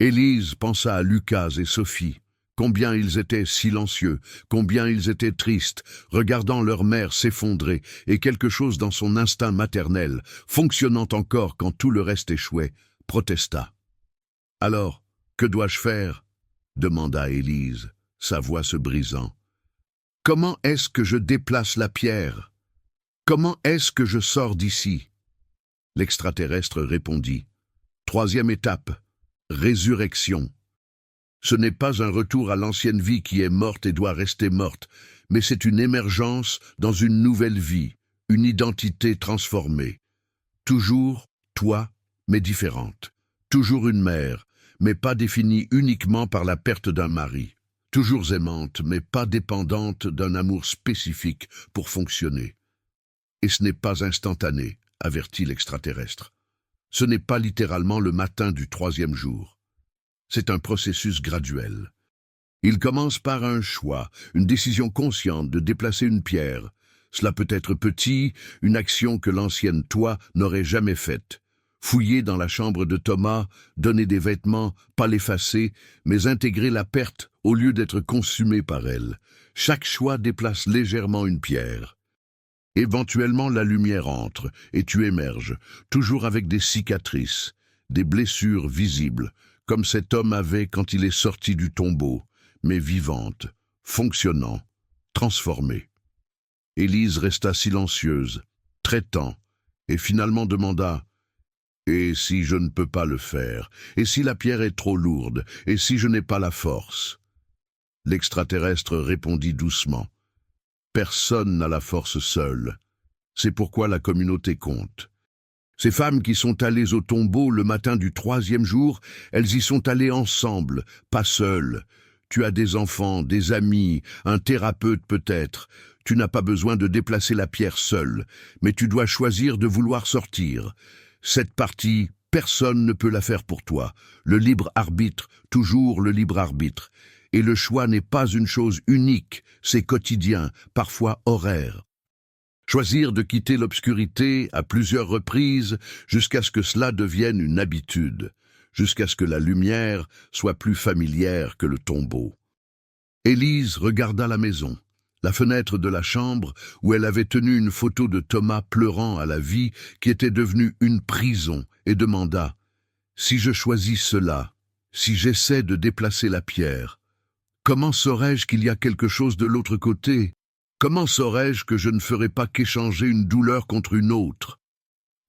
Speaker 1: Élise pensa à Lucas et Sophie. Combien ils étaient silencieux, combien ils étaient tristes, regardant leur mère s'effondrer, et quelque chose dans son instinct maternel, fonctionnant encore quand tout le reste échouait, protesta. « Alors, que dois-je faire ?» demanda Élise, sa voix se brisant. Comment est-ce que je déplace la pierre? Comment est-ce que je sors d'ici? L'extraterrestre répondit. Troisième étape, résurrection. Ce n'est pas un retour à l'ancienne vie qui est morte et doit rester morte, mais c'est une émergence dans une nouvelle vie, une identité transformée. Toujours toi, mais différente. Toujours une mère, mais pas définie uniquement par la perte d'un mari. Toujours aimante, mais pas dépendante d'un amour spécifique pour fonctionner. Et ce n'est pas instantané, avertit l'extraterrestre. Ce n'est pas littéralement le matin du troisième jour. C'est un processus graduel. Il commence par un choix, une décision consciente de déplacer une pierre. Cela peut être petit, une action que l'ancienne toi n'aurait jamais faite. Fouiller dans la chambre de Thomas, donner des vêtements, pas l'effacer, mais intégrer la perte au lieu d'être consumé par elle. Chaque choix déplace légèrement une pierre. Éventuellement, la lumière entre et tu émerges, toujours avec des cicatrices, des blessures visibles, comme cet homme avait quand il est sorti du tombeau, mais vivante, fonctionnant, transformée. Élise resta silencieuse, traitant, et finalement demanda « Et si je ne peux pas le faire? Et si la pierre est trop lourde? Et si je n'ai pas la force ?» L'extraterrestre répondit doucement « Personne n'a la force seule. C'est pourquoi la communauté compte. Ces femmes qui sont allées au tombeau le matin du troisième jour, elles y sont allées ensemble, pas seules. Tu as des enfants, des amis, un thérapeute peut-être. Tu n'as pas besoin de déplacer la pierre seule, mais tu dois choisir de vouloir sortir. Cette partie, personne ne peut la faire pour toi. Le libre arbitre, toujours le libre arbitre. Et le choix n'est pas une chose unique, c'est quotidien, parfois horaire. Choisir de quitter l'obscurité à plusieurs reprises jusqu'à ce que cela devienne une habitude, jusqu'à ce que la lumière soit plus familière que le tombeau. Élise regarda la maison, la fenêtre de la chambre où elle avait tenu une photo de Thomas pleurant à la vie qui était devenue une prison, et demanda « Si je choisis cela, si j'essaie de déplacer la pierre, comment saurais-je qu'il y a quelque chose de l'autre côté ? Comment saurais-je que je ne ferai pas qu'échanger une douleur contre une autre ?»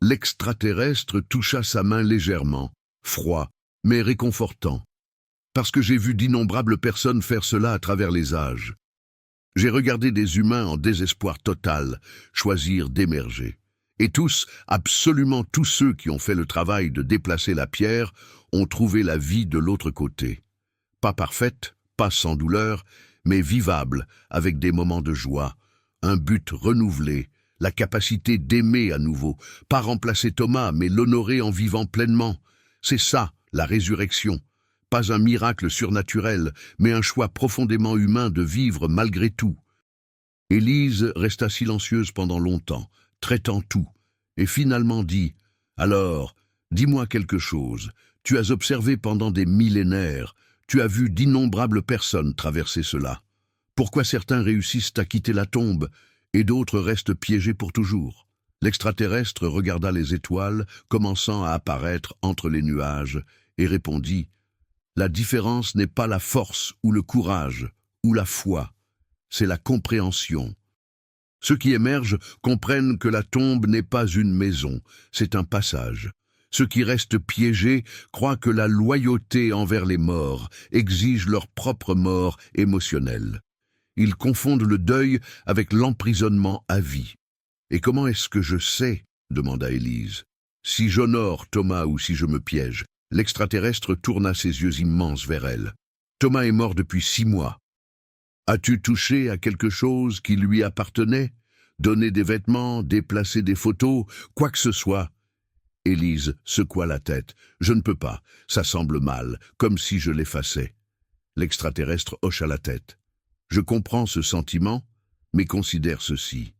Speaker 1: L'extraterrestre toucha sa main légèrement, froid, mais réconfortant. Parce que j'ai vu d'innombrables personnes faire cela à travers les âges. J'ai regardé des humains en désespoir total choisir d'émerger. Et tous, absolument tous ceux qui ont fait le travail de déplacer la pierre, ont trouvé la vie de l'autre côté. Pas parfaite, pas sans douleur, mais vivable, avec des moments de joie, un but renouvelé, la capacité d'aimer à nouveau, pas remplacer Thomas, mais l'honorer en vivant pleinement. C'est ça, la résurrection. Pas un miracle surnaturel, mais un choix profondément humain de vivre malgré tout. Élise resta silencieuse pendant longtemps, traitant tout, et finalement dit « Alors, dis-moi quelque chose, tu as observé pendant des millénaires, tu as vu d'innombrables personnes traverser cela. Pourquoi certains réussissent à quitter la tombe et d'autres restent piégés pour toujours ?» L'extraterrestre regarda les étoiles commençant à apparaître entre les nuages et répondit « La différence n'est pas la force ou le courage ou la foi, c'est la compréhension. Ceux qui émergent comprennent que la tombe n'est pas une maison, c'est un passage. Ceux qui restent piégés croient que la loyauté envers les morts exige leur propre mort émotionnelle. Ils confondent le deuil avec l'emprisonnement à vie. « Et comment est-ce que je sais ?» demanda Élise. « Si j'honore Thomas ou si je me piège ?» L'extraterrestre tourna ses yeux immenses vers elle. « Thomas est mort depuis 6 mois. As-tu touché à quelque chose qui lui appartenait? Donné des vêtements, déplacé des photos, quoi que ce soit ?» Élise secoua la tête. « Je ne peux pas, ça semble mal, comme si je l'effaçais. » L'extraterrestre hocha la tête. « Je comprends ce sentiment, mais considère ceci.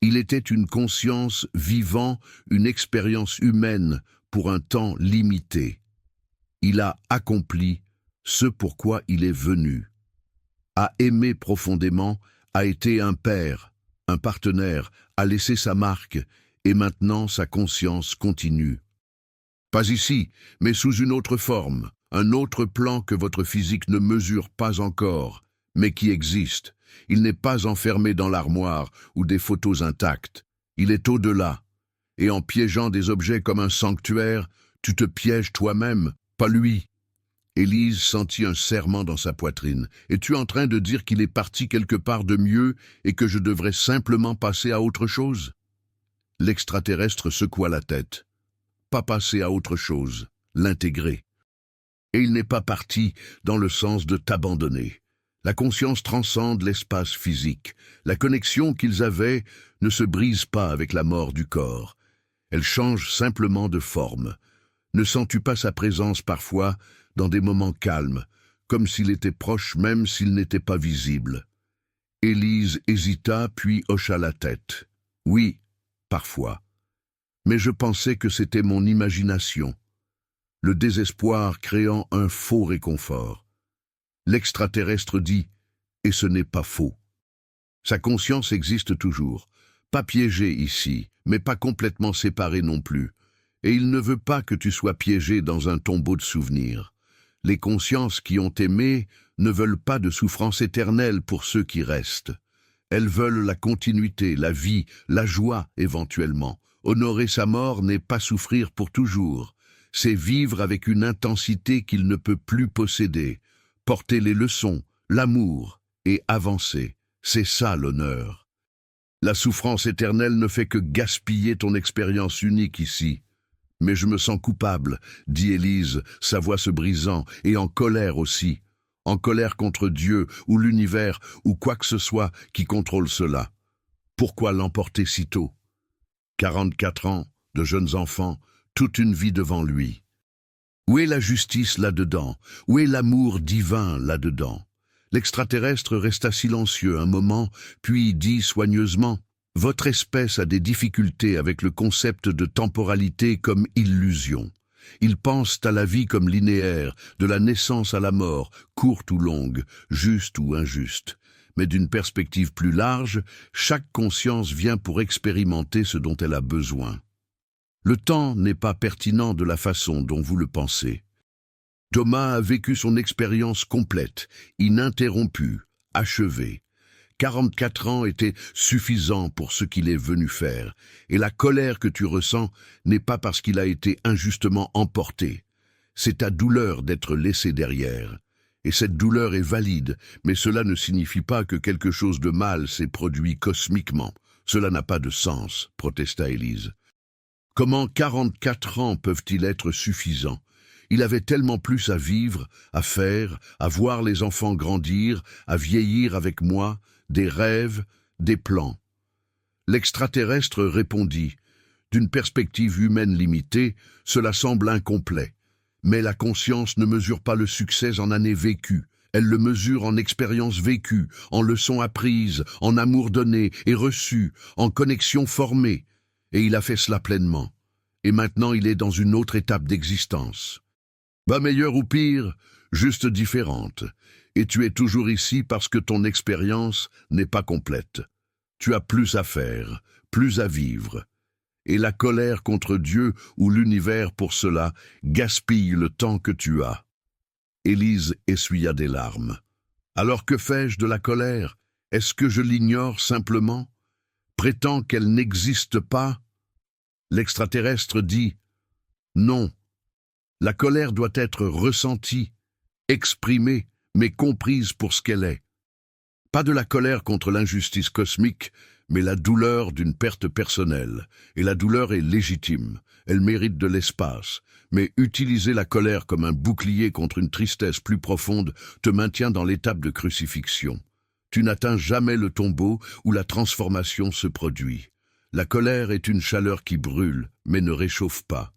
Speaker 1: Il était une conscience vivant, une expérience humaine pour un temps limité. Il a accompli ce pourquoi il est venu. A aimé profondément, a été un père, un partenaire, a laissé sa marque, et maintenant sa conscience continue. Pas ici, mais sous une autre forme, un autre plan que votre physique ne mesure pas encore, mais qui existe. Il n'est pas enfermé dans l'armoire ou des photos intactes. Il est au-delà. Et en piégeant des objets comme un sanctuaire, tu te pièges toi-même, pas lui. Élise sentit un serrement dans sa poitrine. Es-tu en train de dire qu'il est parti quelque part de mieux et que je devrais simplement passer à autre chose? L'extraterrestre secoua la tête. Pas passer à autre chose, l'intégrer. Et il n'est pas parti dans le sens de t'abandonner. La conscience transcende l'espace physique. La connexion qu'ils avaient ne se brise pas avec la mort du corps. Elle change simplement de forme. Ne sens-tu pas sa présence parfois dans des moments calmes, comme s'il était proche même s'il n'était pas visible? Élise hésita puis hocha la tête. Oui, parfois. Mais je pensais que c'était mon imagination. Le désespoir créant un faux réconfort. L'extraterrestre dit « et ce n'est pas faux ». Sa conscience existe toujours, pas piégée ici, mais pas complètement séparée non plus. Et il ne veut pas que tu sois piégé dans un tombeau de souvenirs. Les consciences qui ont aimé ne veulent pas de souffrance éternelle pour ceux qui restent. Elles veulent la continuité, la vie, la joie éventuellement. Honorer sa mort n'est pas souffrir pour toujours. C'est vivre avec une intensité qu'il ne peut plus posséder. Porter les leçons, l'amour et avancer. C'est ça l'honneur. La souffrance éternelle ne fait que gaspiller ton expérience unique ici. Mais je me sens coupable, dit Élise, sa voix se brisant, et en colère aussi. En colère contre Dieu, ou l'univers, ou quoi que ce soit qui contrôle cela. Pourquoi l'emporter si tôt? 44 ans, de jeunes enfants, toute une vie devant lui. Où est la justice là-dedans? Où est l'amour divin là-dedans? L'extraterrestre resta silencieux un moment, puis dit soigneusement « Votre espèce a des difficultés avec le concept de temporalité comme illusion. Ils pensent à la vie comme linéaire, de la naissance à la mort, courte ou longue, juste ou injuste. Mais d'une perspective plus large, chaque conscience vient pour expérimenter ce dont elle a besoin. Le temps n'est pas pertinent de la façon dont vous le pensez. Thomas a vécu son expérience complète, ininterrompue, achevée. 44 ans étaient suffisants pour ce qu'il est venu faire, et la colère que tu ressens n'est pas parce qu'il a été injustement emporté. C'est ta douleur d'être laissé derrière. Et cette douleur est valide, mais cela ne signifie pas que quelque chose de mal s'est produit cosmiquement. Cela n'a pas de sens, protesta Élise. Comment 44 ans peuvent-ils être suffisants? Il avait tellement plus à vivre, à faire, à voir les enfants grandir, à vieillir avec moi, des rêves, des plans. L'extraterrestre répondit, d'une perspective humaine limitée, cela semble incomplet. Mais la conscience ne mesure pas le succès en années vécues. Elle le mesure en expériences vécues, en leçons apprises, en amour donné et reçu, en connexion formée. Et il a fait cela pleinement. Et maintenant il est dans une autre étape d'existence. Pas meilleure ou pire, juste différente. Et tu es toujours ici parce que ton expérience n'est pas complète. Tu as plus à faire, plus à vivre. Et la colère contre Dieu ou l'univers pour cela gaspille le temps que tu as. Élise essuya des larmes. Alors que fais-je de la colère? Est-ce que je l'ignore simplement? Prétends qu'elle n'existe pas? L'extraterrestre dit « Non. La colère doit être ressentie, exprimée, mais comprise pour ce qu'elle est. Pas de la colère contre l'injustice cosmique, mais la douleur d'une perte personnelle. Et la douleur est légitime, elle mérite de l'espace. Mais utiliser la colère comme un bouclier contre une tristesse plus profonde te maintient dans l'étape de crucifixion. Tu n'atteins jamais le tombeau où la transformation se produit. La colère est une chaleur qui brûle, mais ne réchauffe pas.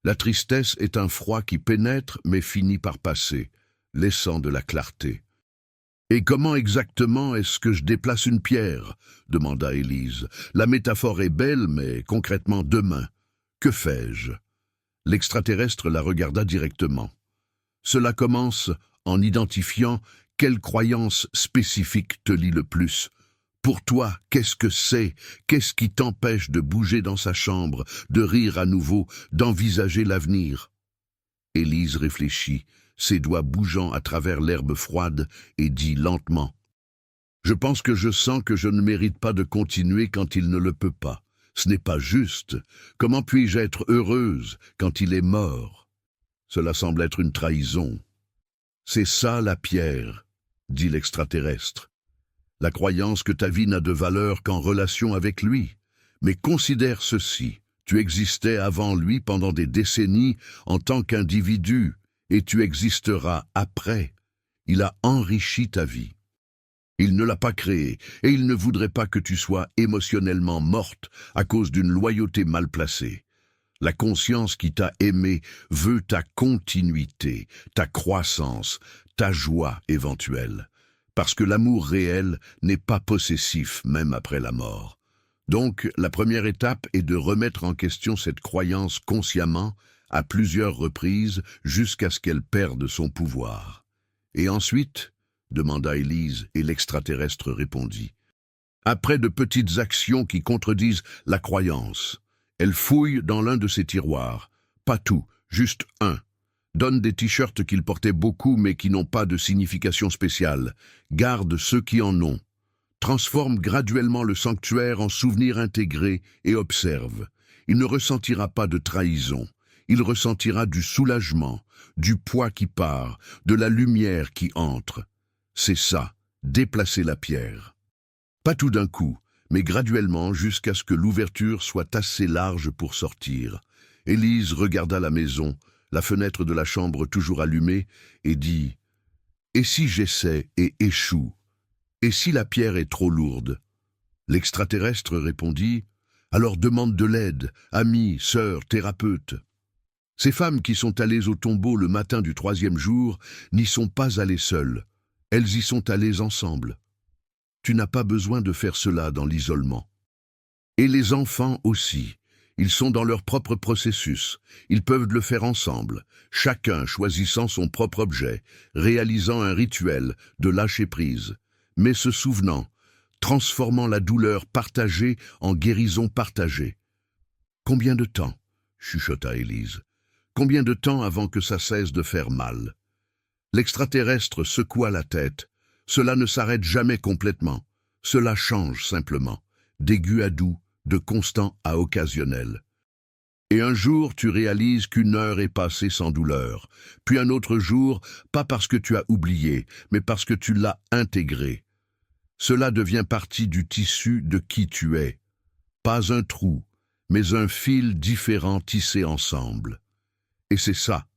Speaker 1: La tristesse est un froid qui pénètre, mais finit par passer, laissant de la clarté. « Et comment exactement est-ce que je déplace une pierre ?» demanda Élise. « La métaphore est belle, mais concrètement demain. Que fais-je » L'extraterrestre la regarda directement. « Cela commence en identifiant quelle croyance spécifique te lie le plus. Pour toi, qu'est-ce que c'est? Qu'est-ce qui t'empêche de bouger dans sa chambre, de rire à nouveau, d'envisager l'avenir ?» Élise réfléchit, ses doigts bougeant à travers l'herbe froide, et dit lentement Je pense que je sens que je ne mérite pas de continuer quand il ne le peut pas. Ce n'est pas juste. Comment puis-je être heureuse quand il est mort? Cela semble être une trahison. C'est ça la pierre, dit l'extraterrestre. La croyance que ta vie n'a de valeur qu'en relation avec lui. Mais considère ceci, tu existais avant lui pendant des décennies en tant qu'individu, et tu existeras après. Il a enrichi ta vie. Il ne l'a pas créée, et il ne voudrait pas que tu sois émotionnellement morte à cause d'une loyauté mal placée. La conscience qui t'a aimé veut ta continuité, ta croissance, ta joie éventuelle. Parce que l'amour réel n'est pas possessif même après la mort. Donc, la première étape est de remettre en question cette croyance consciemment, à plusieurs reprises, jusqu'à ce qu'elle perde son pouvoir. Et ensuite, demanda Élise, et l'extraterrestre répondit. Après de petites actions qui contredisent la croyance, elle fouille dans l'un de ses tiroirs. Pas tout, juste un. Donne des t-shirts qu'il portait beaucoup mais qui n'ont pas de signification spéciale. Garde ceux qui en ont. Transforme graduellement le sanctuaire en souvenir intégré et observe. Il ne ressentira pas de trahison. Il ressentira du soulagement, du poids qui part, de la lumière qui entre. C'est ça, déplacer la pierre. Pas tout d'un coup, mais graduellement jusqu'à ce que l'ouverture soit assez large pour sortir. Élise regarda la maison, la fenêtre de la chambre toujours allumée, et dit « Et si j'essaie et échoue? Et si la pierre est trop lourde ?» L'extraterrestre répondit « Alors demande de l'aide, amis, sœurs, thérapeutes. » Ces femmes qui sont allées au tombeau le matin du 3e jour n'y sont pas allées seules. Elles y sont allées ensemble. Tu n'as pas besoin de faire cela dans l'isolement. Et les enfants aussi. Ils sont dans leur propre processus. Ils peuvent le faire ensemble, chacun choisissant son propre objet, réalisant un rituel de lâcher prise, mais se souvenant, transformant la douleur partagée en guérison partagée. Combien de temps? Chuchota Élise. Combien de temps avant que ça cesse de faire mal? L'extraterrestre secoua la tête. Cela ne s'arrête jamais complètement. Cela change simplement, d'aigu à doux, de constant à occasionnel. Et un jour, tu réalises qu'une heure est passée sans douleur. Puis un autre jour, pas parce que tu as oublié, mais parce que tu l'as intégré. Cela devient partie du tissu de qui tu es. Pas un trou, mais un fil différent tissé ensemble. Et c'est ça,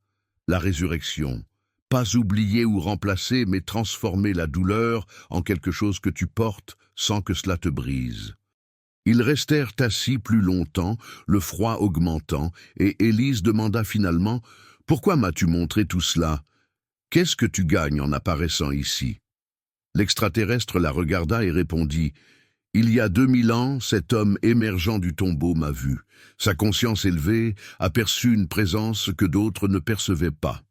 Speaker 1: la résurrection. Pas oublier ou remplacer, mais transformer la douleur en quelque chose que tu portes sans que cela te brise. Ils restèrent assis plus longtemps, le froid augmentant, et Élise demanda finalement « Pourquoi m'as-tu montré tout cela? Qu'est-ce que tu gagnes en apparaissant ici ?» L'extraterrestre la regarda et répondit « Il y a 2000 ans, cet homme émergeant du tombeau m'a vu. Sa conscience élevée aperçut une présence que d'autres ne percevaient pas.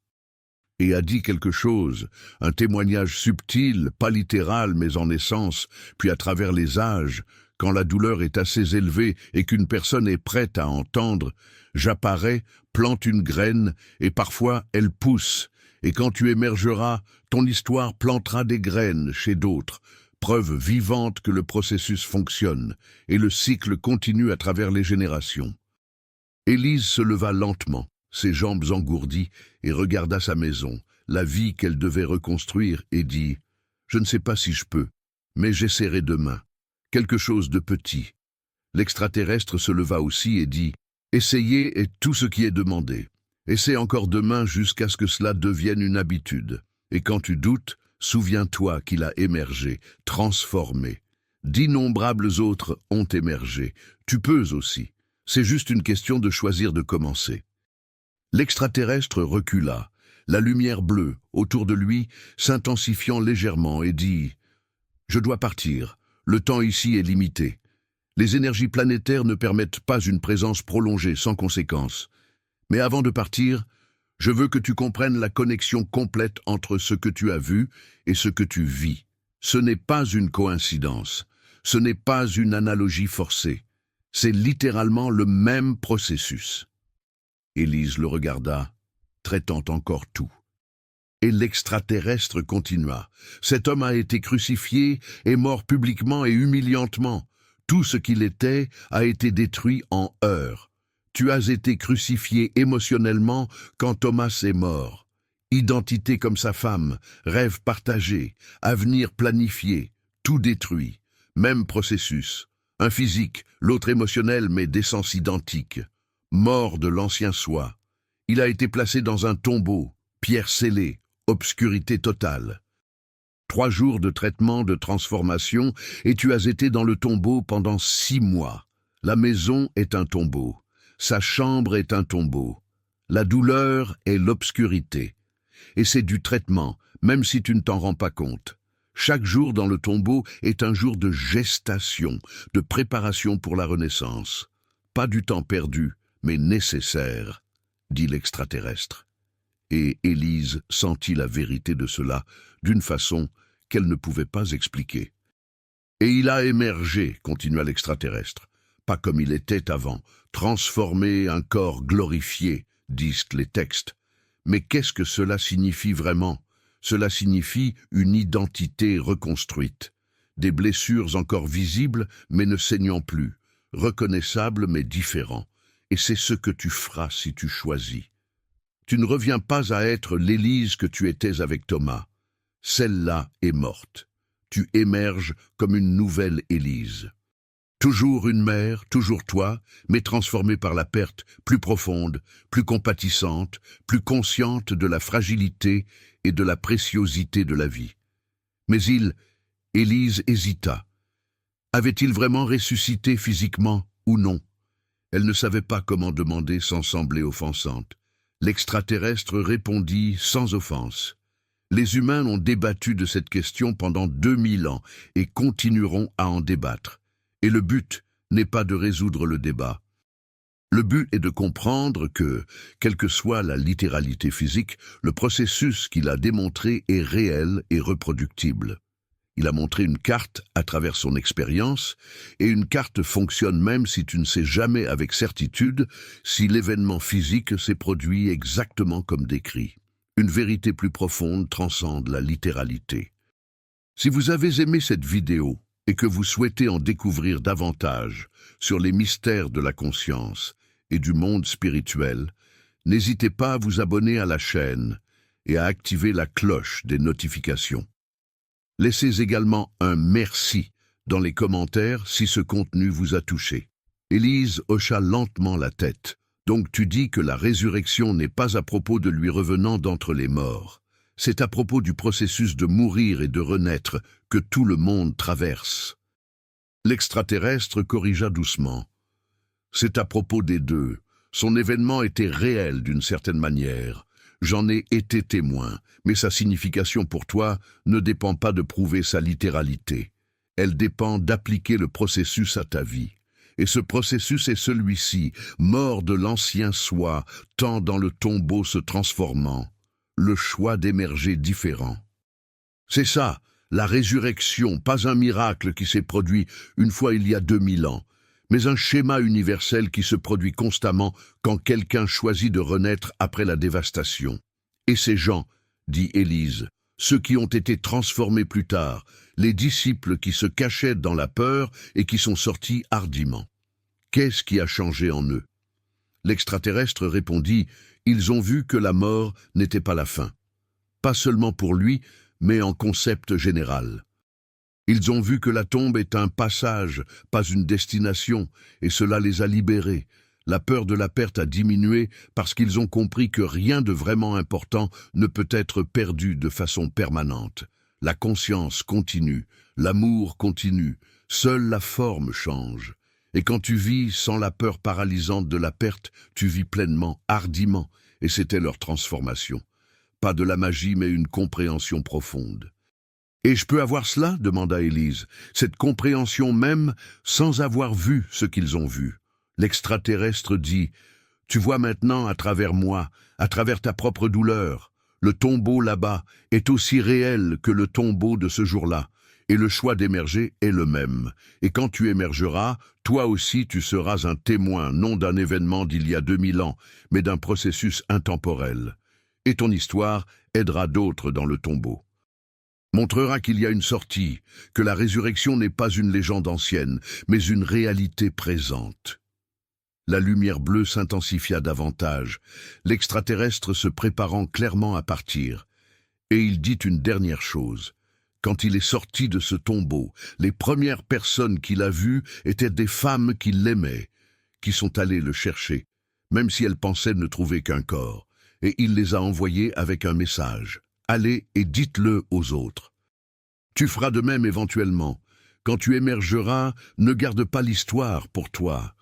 Speaker 1: Et a dit quelque chose, un témoignage subtil, pas littéral mais en essence, puis à travers les âges, quand la douleur est assez élevée et qu'une personne est prête à entendre, j'apparais, plante une graine, et parfois elle pousse, et quand tu émergeras, ton histoire plantera des graines chez d'autres, preuve vivante que le processus fonctionne, et le cycle continue à travers les générations. » Élise se leva lentement, ses jambes engourdies, et regarda sa maison, la vie qu'elle devait reconstruire, et dit « Je ne sais pas si je peux, mais j'essaierai demain. Quelque chose de petit. » L'extraterrestre se leva aussi et dit « Essayez est tout ce qui est demandé. Essaie encore demain jusqu'à ce que cela devienne une habitude. Et quand tu doutes, souviens-toi qu'il a émergé, transformé. D'innombrables autres ont émergé. Tu peux aussi. C'est juste une question de choisir de commencer. » L'extraterrestre recula, la lumière bleue, autour de lui, s'intensifiant légèrement et dit « Je dois partir. Le temps ici est limité. Les énergies planétaires ne permettent pas une présence prolongée sans conséquence. Mais avant de partir, je veux que tu comprennes la connexion complète entre ce que tu as vu et ce que tu vis. Ce n'est pas une coïncidence. Ce n'est pas une analogie forcée. C'est littéralement le même processus. » Élise le regarda, traitant encore tout. Et l'extraterrestre continua. Cet homme a été crucifié et mort publiquement et humiliantement. Tout ce qu'il était a été détruit en heures. Tu as été crucifié émotionnellement quand Thomas est mort. Identité comme sa femme, rêve partagé, avenir planifié, tout détruit. Même processus. Un physique, l'autre émotionnel mais d'essence identique. Mort de l'ancien soi. Il a été placé dans un tombeau, pierre scellée, obscurité totale. 3 jours de traitement, de transformation, et tu as été dans le tombeau pendant 6 mois. La maison est un tombeau. Sa chambre est un tombeau. La douleur est l'obscurité. Et c'est du traitement, même si tu ne t'en rends pas compte. Chaque jour dans le tombeau est un jour de gestation, de préparation pour la renaissance. Pas du temps perdu, mais nécessaire, dit l'extraterrestre. Et Élise sentit la vérité de cela d'une façon qu'elle ne pouvait pas expliquer. Et il a émergé, continua l'extraterrestre, pas comme il était avant, transformé, un corps glorifié, disent les textes. Mais qu'est-ce que cela signifie vraiment? Cela signifie une identité reconstruite, des blessures encore visibles mais ne saignant plus, reconnaissables mais différents. Et c'est ce que tu feras si tu choisis. Tu ne reviens pas à être l'Élise que tu étais avec Thomas. Celle-là est morte. Tu émerges comme une nouvelle Élise. Toujours une mère, toujours toi, mais transformée par la perte, plus profonde, plus compatissante, plus consciente de la fragilité et de la préciosité de la vie. Mais Élise hésita. Avait-il vraiment ressuscité physiquement ou non? Elle ne savait pas comment demander sans sembler offensante. L'extraterrestre répondit sans offense. Les humains ont débattu de cette question pendant 2000 ans et continueront à en débattre. Et le but n'est pas de résoudre le débat. Le but est de comprendre que, quelle que soit la littéralité physique, le processus qu'il a démontré est réel et reproductible. Il a montré une carte à travers son expérience, et une carte fonctionne même si tu ne sais jamais avec certitude si l'événement physique s'est produit exactement comme décrit. Une vérité plus profonde transcende la littéralité. Si vous avez aimé cette vidéo et que vous souhaitez en découvrir davantage sur les mystères de la conscience et du monde spirituel, n'hésitez pas à vous abonner à la chaîne et à activer la cloche des notifications. Laissez également un merci dans les commentaires si ce contenu vous a touché. Élise hocha lentement la tête. Donc tu dis que la résurrection n'est pas à propos de lui revenant d'entre les morts. C'est à propos du processus de mourir et de renaître que tout le monde traverse. L'extraterrestre corrigea doucement. C'est à propos des deux. Son événement était réel d'une certaine manière. J'en ai été témoin, mais sa signification pour toi ne dépend pas de prouver sa littéralité. Elle dépend d'appliquer le processus à ta vie. Et ce processus est celui-ci, mort de l'ancien soi, tant dans le tombeau se transformant, le choix d'émerger différent. C'est ça, la résurrection, pas un miracle qui s'est produit une fois il y a 2000 ans, mais un schéma universel qui se produit constamment quand quelqu'un choisit de renaître après la dévastation. Et ces gens, dit Élise, ceux qui ont été transformés plus tard, les disciples qui se cachaient dans la peur et qui sont sortis hardiment. Qu'est-ce qui a changé en eux? L'extraterrestre répondit, ils ont vu que la mort n'était pas la fin. Pas seulement pour lui, mais en concept général. Ils ont vu que la tombe est un passage, pas une destination, et cela les a libérés. La peur de la perte a diminué parce qu'ils ont compris que rien de vraiment important ne peut être perdu de façon permanente. La conscience continue, l'amour continue, seule la forme change. Et quand tu vis sans la peur paralysante de la perte, tu vis pleinement, hardiment, et c'était leur transformation. Pas de la magie, mais une compréhension profonde. Et je peux avoir cela? Demanda Élise. Cette compréhension même sans avoir vu ce qu'ils ont vu. L'extraterrestre dit, « Tu vois maintenant à travers moi, à travers ta propre douleur. Le tombeau là-bas est aussi réel que le tombeau de ce jour-là. Et le choix d'émerger est le même. Et quand tu émergeras, toi aussi tu seras un témoin, non d'un événement d'il y a 2000 ans, mais d'un processus intemporel. Et ton histoire, aidera d'autres dans le tombeau. Montrera qu'il y a une sortie, que la résurrection n'est pas une légende ancienne, mais une réalité présente. La lumière bleue s'intensifia davantage, l'extraterrestre se préparant clairement à partir. Et il dit une dernière chose. Quand il est sorti de ce tombeau, les premières personnes qu'il a vues étaient des femmes qui l'aimaient, qui sont allées le chercher, même si elles pensaient ne trouver qu'un corps, et il les a envoyées avec un message. Allez et dites-le aux autres. Tu feras de même éventuellement. Quand tu émergeras, ne garde pas l'histoire pour toi.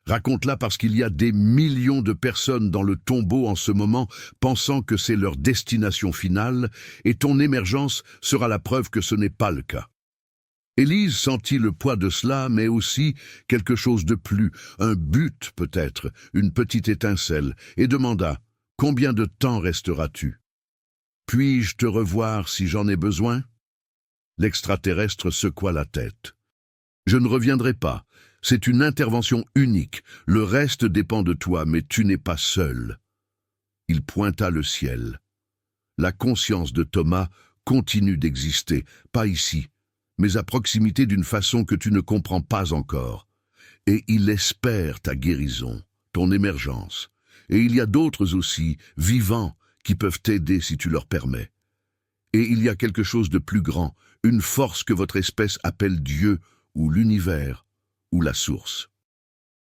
Speaker 1: Raconte-la parce qu'il y a des millions de personnes dans le tombeau en ce moment pensant que c'est leur destination finale, et ton émergence sera la preuve que ce n'est pas le cas. Élise sentit le poids de cela, mais aussi quelque chose de plus, un but peut-être, une petite étincelle, et demanda « Combien de temps resteras-tu ? Puis-je te revoir si j'en ai besoin ?» L'extraterrestre secoua la tête. « Je ne reviendrai pas. C'est une intervention unique. Le reste dépend de toi, mais tu n'es pas seul. » Il pointa le ciel. La conscience de Thomas continue d'exister, pas ici, mais à proximité d'une façon que tu ne comprends pas encore. Et il espère ta guérison, ton émergence. Et il y a d'autres aussi, vivants, qui peuvent t'aider si tu leur permets. Et il y a quelque chose de plus grand, une force que votre espèce appelle Dieu ou l'univers, ou la source.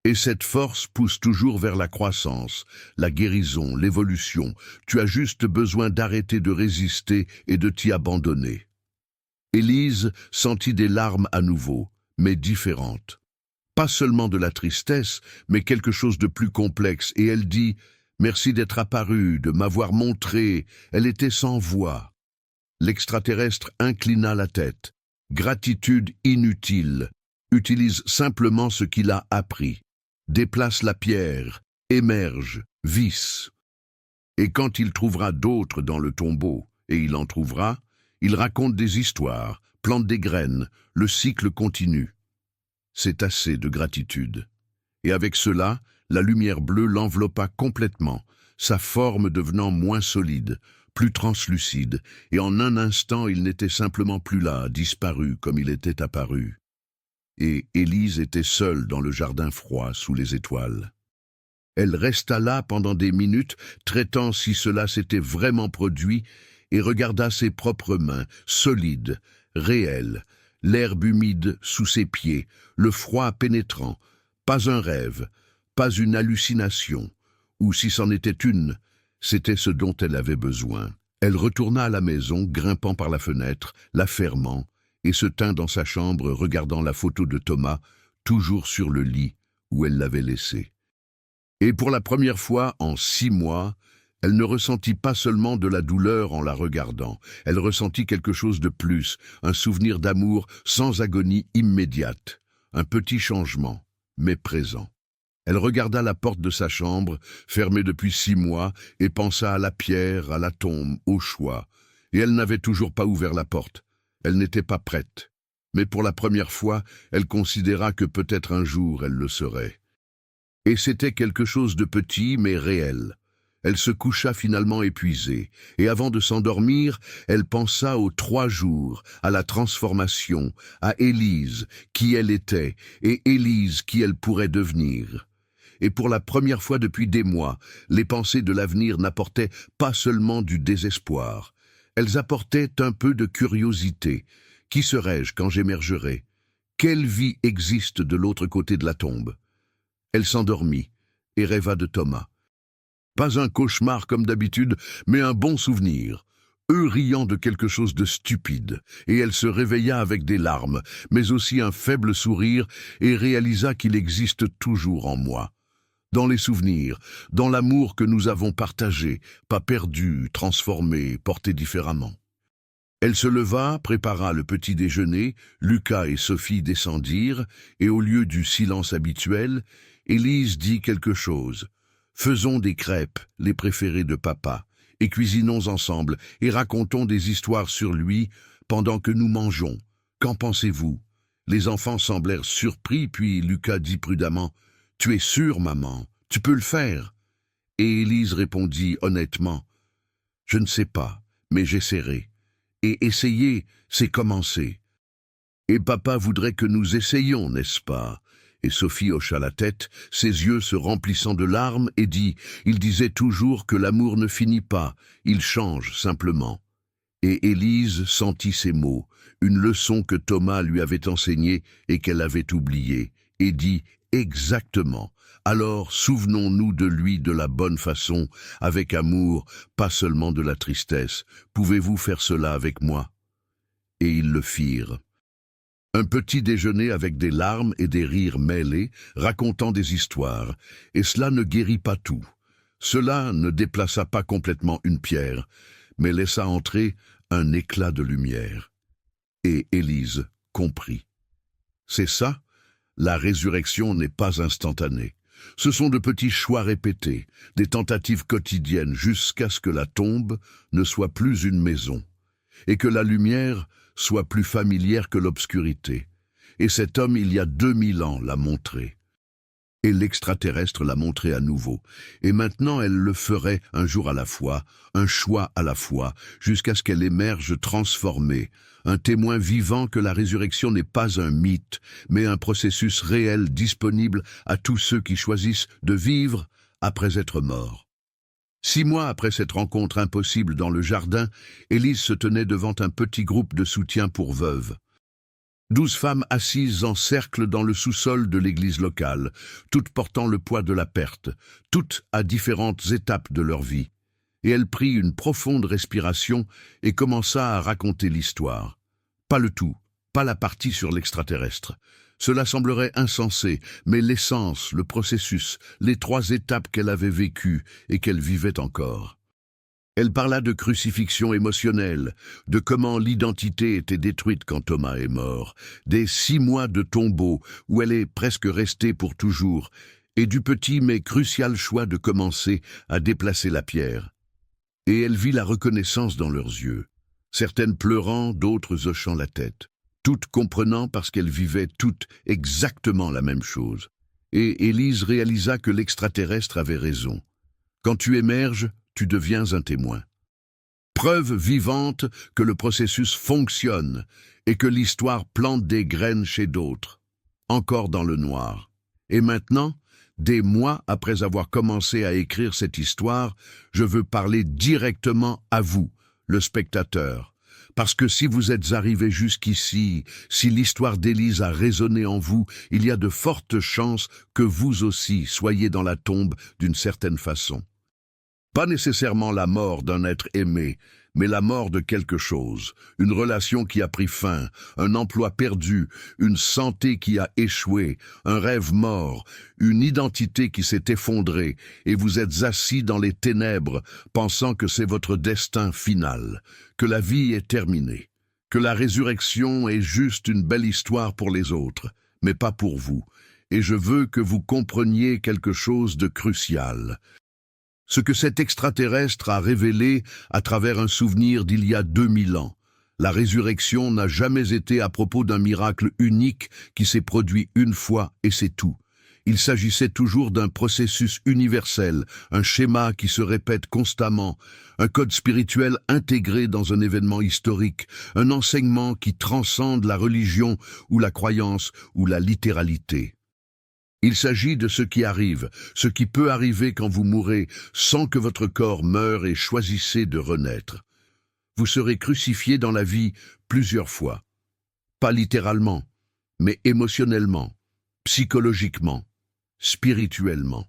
Speaker 1: Et cette force pousse toujours vers la croissance, la guérison, l'évolution. Tu as juste besoin d'arrêter de résister et de t'y abandonner. Élise sentit des larmes à nouveau, mais différentes. Pas seulement de la tristesse, mais quelque chose de plus complexe, et elle dit « Merci d'être apparue, de m'avoir montré. » Elle était sans voix. L'extraterrestre inclina la tête. Gratitude inutile. Utilise simplement ce qu'il a appris. Déplace la pierre, émerge, visse. Et quand il trouvera d'autres dans le tombeau, et il en trouvera, il raconte des histoires, plante des graines, le cycle continue. C'est assez de gratitude. Et avec cela, la lumière bleue l'enveloppa complètement, sa forme devenant moins solide, plus translucide, et en un instant il n'était simplement plus là, disparu comme il était apparu. Et Élise était seule dans le jardin froid sous les étoiles. Elle resta là pendant des minutes, traitant si cela s'était vraiment produit, et regarda ses propres mains, solides, réelles, l'herbe humide sous ses pieds, le froid pénétrant, pas un rêve, pas une hallucination, ou si c'en était une, c'était ce dont elle avait besoin. Elle retourna à la maison, grimpant par la fenêtre, la fermant, et se tint dans sa chambre regardant la photo de Thomas, toujours sur le lit où elle l'avait laissé. Et pour la première fois en 6 mois, elle ne ressentit pas seulement de la douleur en la regardant, elle ressentit quelque chose de plus, un souvenir d'amour sans agonie immédiate, un petit changement, mais présent. Elle regarda la porte de sa chambre, fermée depuis 6 mois, et pensa à la pierre, à la tombe, au choix, et elle n'avait toujours pas ouvert la porte. Elle n'était pas prête, mais pour la première fois, elle considéra que peut-être un jour elle le serait. Et c'était quelque chose de petit mais réel. Elle se coucha finalement épuisée, et avant de s'endormir, elle pensa aux 3 jours, à la transformation, à Élise, qui elle était, et Élise, qui elle pourrait devenir. Et pour la première fois depuis des mois, les pensées de l'avenir n'apportaient pas seulement du désespoir. Elles apportaient un peu de curiosité. Qui serai-je quand j'émergerai? Quelle vie existe de l'autre côté de la tombe? Elle s'endormit et rêva de Thomas. Pas un cauchemar comme d'habitude, mais un bon souvenir. Eux riant de quelque chose de stupide, et elle se réveilla avec des larmes, mais aussi un faible sourire, et réalisa qu'il existe toujours en moi. Dans les souvenirs, dans l'amour que nous avons partagé, pas perdu, transformé, porté différemment. Elle se leva, prépara le petit déjeuner, Lucas et Sophie descendirent, et au lieu du silence habituel, Élise dit quelque chose. « Faisons des crêpes, les préférées de papa, et cuisinons ensemble, et racontons des histoires sur lui pendant que nous mangeons. Qu'en pensez-vous » Les enfants semblèrent surpris, puis Lucas dit prudemment « Tu es sûre, maman, tu peux le faire ?» Et Élise répondit honnêtement « Je ne sais pas, mais j'essaierai. Et essayer, c'est commencer. Et papa voudrait que nous essayions, n'est-ce pas? Et Sophie hocha la tête, ses yeux se remplissant de larmes, et dit, il disait toujours que l'amour ne finit pas, il change simplement. Et Élise sentit ces mots, une leçon que Thomas lui avait enseignée et qu'elle avait oubliée, et dit, exactement. Alors souvenons-nous de lui de la bonne façon, avec amour, pas seulement de la tristesse. Pouvez-vous faire cela avec moi? Et ils le firent. Un petit déjeuner avec des larmes et des rires mêlés, racontant des histoires, et cela ne guérit pas tout. Cela ne déplaça pas complètement une pierre, mais laissa entrer un éclat de lumière. Et Élise comprit. C'est ça, la résurrection n'est pas instantanée. Ce sont de petits choix répétés, des tentatives quotidiennes jusqu'à ce que la tombe ne soit plus une maison, et que la lumière soit plus familière que l'obscurité. Et cet homme, il y a 2000 ans, l'a montré. Et l'extraterrestre l'a montré à nouveau. Et maintenant, elle le ferait un jour à la fois, un choix à la fois, jusqu'à ce qu'elle émerge transformée, un témoin vivant que la résurrection n'est pas un mythe, mais un processus réel disponible à tous ceux qui choisissent de vivre après être morts. 6 mois après cette rencontre impossible dans le jardin, Élise se tenait devant un petit groupe de soutien pour veuves. 12 femmes assises en cercle dans le sous-sol de l'église locale, toutes portant le poids de la perte, toutes à différentes étapes de leur vie. Et elle prit une profonde respiration et commença à raconter l'histoire. Pas le tout, pas la partie sur l'extraterrestre. Cela semblerait insensé, mais l'essence, le processus, les 3 étapes qu'elle avait vécues et qu'elle vivait encore. Elle parla de crucifixion émotionnelle, de comment l'identité était détruite quand Thomas est mort, des 6 mois de tombeau où elle est presque restée pour toujours, et du petit mais crucial choix de commencer à déplacer la pierre. Et elle vit la reconnaissance dans leurs yeux, certaines pleurant, d'autres hochant la tête, toutes comprenant parce qu'elles vivaient toutes exactement la même chose. Et Élise réalisa que l'extraterrestre avait raison. Quand tu émerges, tu deviens un témoin. Preuve vivante que le processus fonctionne et que l'histoire plante des graines chez d'autres, encore dans le noir. Et maintenant, des mois après avoir commencé à écrire cette histoire, je veux parler directement à vous, le spectateur. Parce que si vous êtes arrivé jusqu'ici, si l'histoire d'Élise a résonné en vous, il y a de fortes chances que vous aussi soyez dans la tombe d'une certaine façon. Pas nécessairement la mort d'un être aimé, mais la mort de quelque chose, une relation qui a pris fin, un emploi perdu, une santé qui a échoué, un rêve mort, une identité qui s'est effondrée, et vous êtes assis dans les ténèbres, pensant que c'est votre destin final, que la vie est terminée, que la résurrection est juste une belle histoire pour les autres, mais pas pour vous. Et je veux que vous compreniez quelque chose de crucial. Ce que cet extraterrestre a révélé à travers un souvenir d'il y a 2000 ans. La résurrection n'a jamais été à propos d'un miracle unique qui s'est produit une fois et c'est tout. Il s'agissait toujours d'un processus universel, un schéma qui se répète constamment, un code spirituel intégré dans un événement historique, un enseignement qui transcende la religion ou la croyance ou la littéralité. Il s'agit de ce qui arrive, ce qui peut arriver quand vous mourrez sans que votre corps meure et choisissez de renaître. Vous serez crucifié dans la vie plusieurs fois. Pas littéralement, mais émotionnellement, psychologiquement, spirituellement.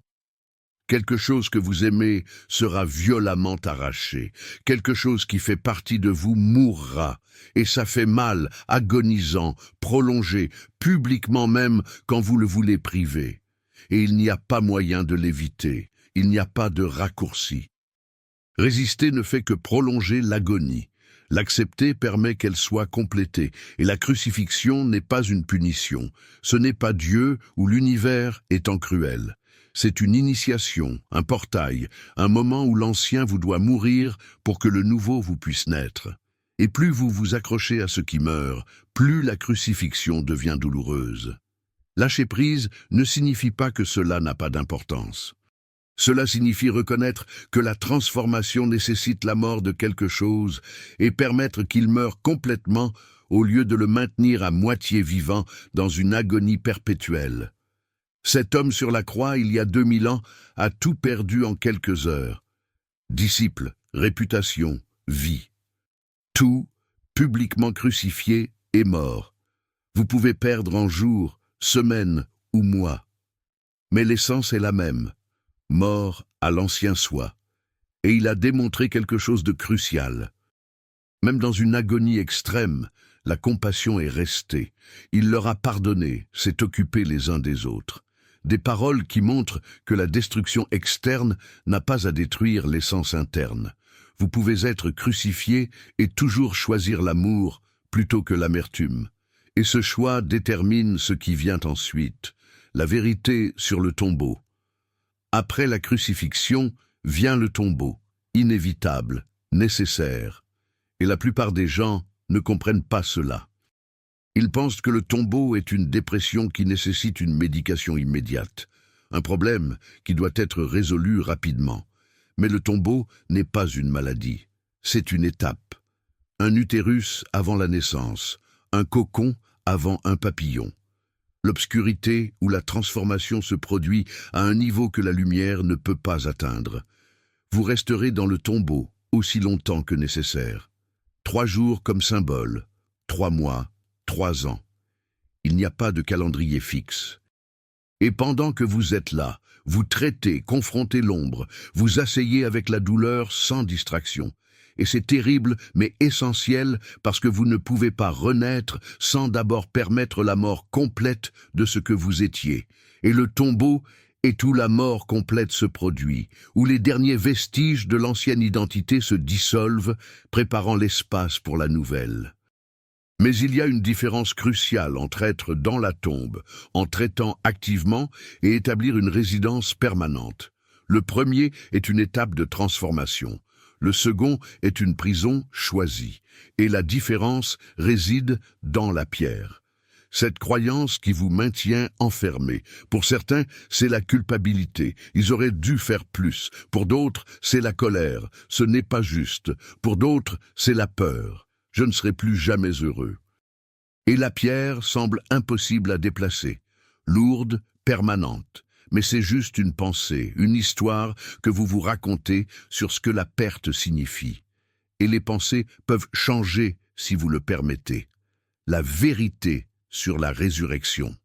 Speaker 1: Quelque chose que vous aimez sera violemment arraché. Quelque chose qui fait partie de vous mourra. Et ça fait mal, agonisant, prolongé, publiquement même quand vous le voulez priver. Et il n'y a pas moyen de l'éviter. Il n'y a pas de raccourci. Résister ne fait que prolonger l'agonie. L'accepter permet qu'elle soit complétée. Et la crucifixion n'est pas une punition. Ce n'est pas Dieu ou l'univers étant cruel. C'est une initiation, un portail, un moment où l'ancien vous doit mourir pour que le nouveau vous puisse naître. Et plus vous vous accrochez à ce qui meurt, plus la crucifixion devient douloureuse. Lâcher prise ne signifie pas que cela n'a pas d'importance. Cela signifie reconnaître que la transformation nécessite la mort de quelque chose et permettre qu'il meure complètement au lieu de le maintenir à moitié vivant dans une agonie perpétuelle. Cet homme sur la croix, il y a 2000 ans, a tout perdu en quelques heures. Disciples, réputation, vie. Tout, publiquement crucifié et mort. Vous pouvez perdre en jours, semaines ou mois. Mais l'essence est la même. Mort à l'ancien soi. Et il a démontré quelque chose de crucial. Même dans une agonie extrême, la compassion est restée. Il leur a pardonné, s'est occupé les uns des autres. Des paroles qui montrent que la destruction externe n'a pas à détruire l'essence interne. Vous pouvez être crucifié et toujours choisir l'amour plutôt que l'amertume. Et ce choix détermine ce qui vient ensuite, la vérité sur le tombeau. Après la crucifixion vient le tombeau, inévitable, nécessaire. Et la plupart des gens ne comprennent pas cela. Ils pensent que le tombeau est une dépression qui nécessite une médication immédiate, un problème qui doit être résolu rapidement. Mais le tombeau n'est pas une maladie, c'est une étape. Un utérus avant la naissance, un cocon avant un papillon. L'obscurité ou la transformation se produit à un niveau que la lumière ne peut pas atteindre. Vous resterez dans le tombeau aussi longtemps que nécessaire. 3 jours comme symbole, 3 mois, 3 ans. Il n'y a pas de calendrier fixe. Et pendant que vous êtes là, vous traitez, confrontez l'ombre, vous asseyez avec la douleur sans distraction. Et c'est terrible, mais essentiel, parce que vous ne pouvez pas renaître sans d'abord permettre la mort complète de ce que vous étiez. Et le tombeau est où la mort complète se produit, où les derniers vestiges de l'ancienne identité se dissolvent, préparant l'espace pour la nouvelle. Mais il y a une différence cruciale entre être dans la tombe, en traitant activement, et établir une résidence permanente. Le premier est une étape de transformation. Le second est une prison choisie. Et la différence réside dans la pierre. Cette croyance qui vous maintient enfermé. Pour certains, c'est la culpabilité. Ils auraient dû faire plus. Pour d'autres, c'est la colère. Ce n'est pas juste. Pour d'autres, c'est la peur. Je ne serai plus jamais heureux. Et la pierre semble impossible à déplacer, lourde, permanente. Mais c'est juste une pensée, une histoire que vous vous racontez sur ce que la perte signifie. Et les pensées peuvent changer si vous le permettez. La vérité sur la résurrection.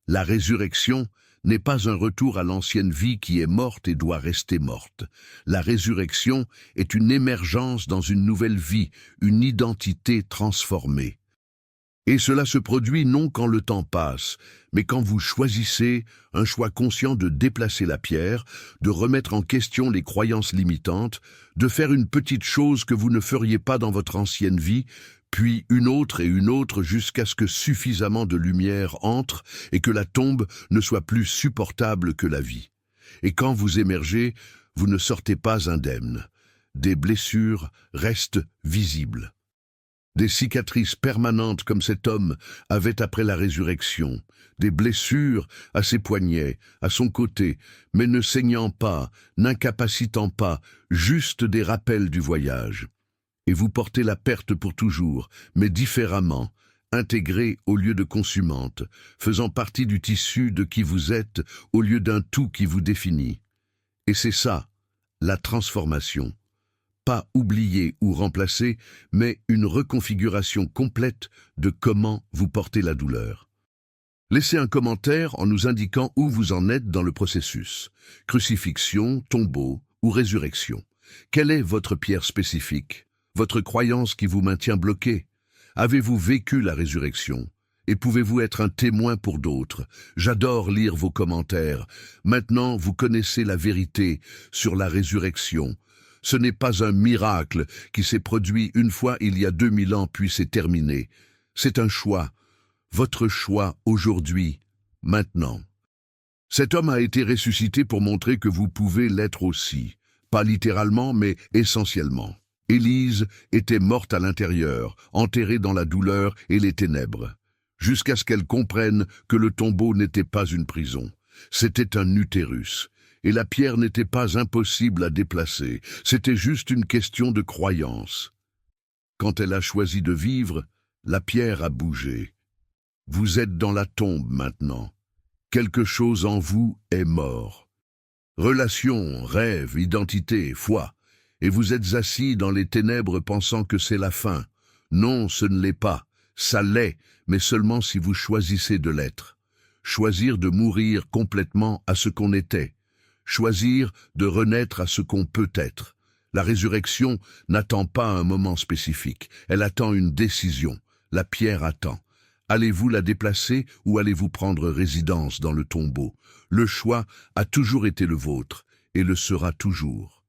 Speaker 1: La résurrection n'est pas un retour à l'ancienne vie qui est morte et doit rester morte. La résurrection est une émergence dans une nouvelle vie, une identité transformée. Et cela se produit non quand le temps passe, mais quand vous choisissez un choix conscient de déplacer la pierre, de remettre en question les croyances limitantes, de faire une petite chose que vous ne feriez pas dans votre ancienne vie, puis une autre et une autre jusqu'à ce que suffisamment de lumière entre et que la tombe ne soit plus supportable que la vie. Et quand vous émergez, vous ne sortez pas indemne. Des blessures restent visibles. Des cicatrices permanentes comme cet homme avait après la résurrection, des blessures à ses poignets, à son côté, mais ne saignant pas, n'incapacitant pas, juste des rappels du voyage. Et vous portez la perte pour toujours, mais différemment, intégrée au lieu de consumante, faisant partie du tissu de qui vous êtes au lieu d'un tout qui vous définit. Et c'est ça, la transformation. Pas oublier ou remplacer, mais une reconfiguration complète de comment vous portez la douleur. Laissez un commentaire en nous indiquant où vous en êtes dans le processus. Crucifixion, tombeau ou résurrection. Quelle est votre pierre spécifique? Votre croyance qui vous maintient bloqué? Avez-vous vécu la résurrection? Et pouvez-vous être un témoin pour d'autres? J'adore lire vos commentaires. Maintenant, vous connaissez la vérité sur la résurrection. Ce n'est pas un miracle qui s'est produit une fois il y a 2000 ans puis c'est terminé. C'est un choix. Votre choix aujourd'hui, maintenant. Cet homme a été ressuscité pour montrer que vous pouvez l'être aussi. Pas littéralement, mais essentiellement. Élise était morte à l'intérieur, enterrée dans la douleur et les ténèbres, jusqu'à ce qu'elle comprenne que le tombeau n'était pas une prison. C'était un utérus. et la pierre n'était pas impossible à déplacer, c'était juste une question de croyance. Quand elle a choisi de vivre, la pierre a bougé. Vous êtes dans la tombe maintenant. Quelque chose en vous est mort. Relation, rêve, identité, foi. Et vous êtes assis dans les ténèbres pensant que c'est la fin. Non, ce ne l'est pas. Ça l'est, mais seulement si vous choisissez de l'être. Choisir de mourir complètement à ce qu'on était. Choisir de renaître à ce qu'on peut être. La résurrection n'attend pas un moment spécifique. Elle attend une décision. La pierre attend. Allez-vous la déplacer ou allez-vous prendre résidence dans le tombeau? Le choix a toujours été le vôtre et le sera toujours.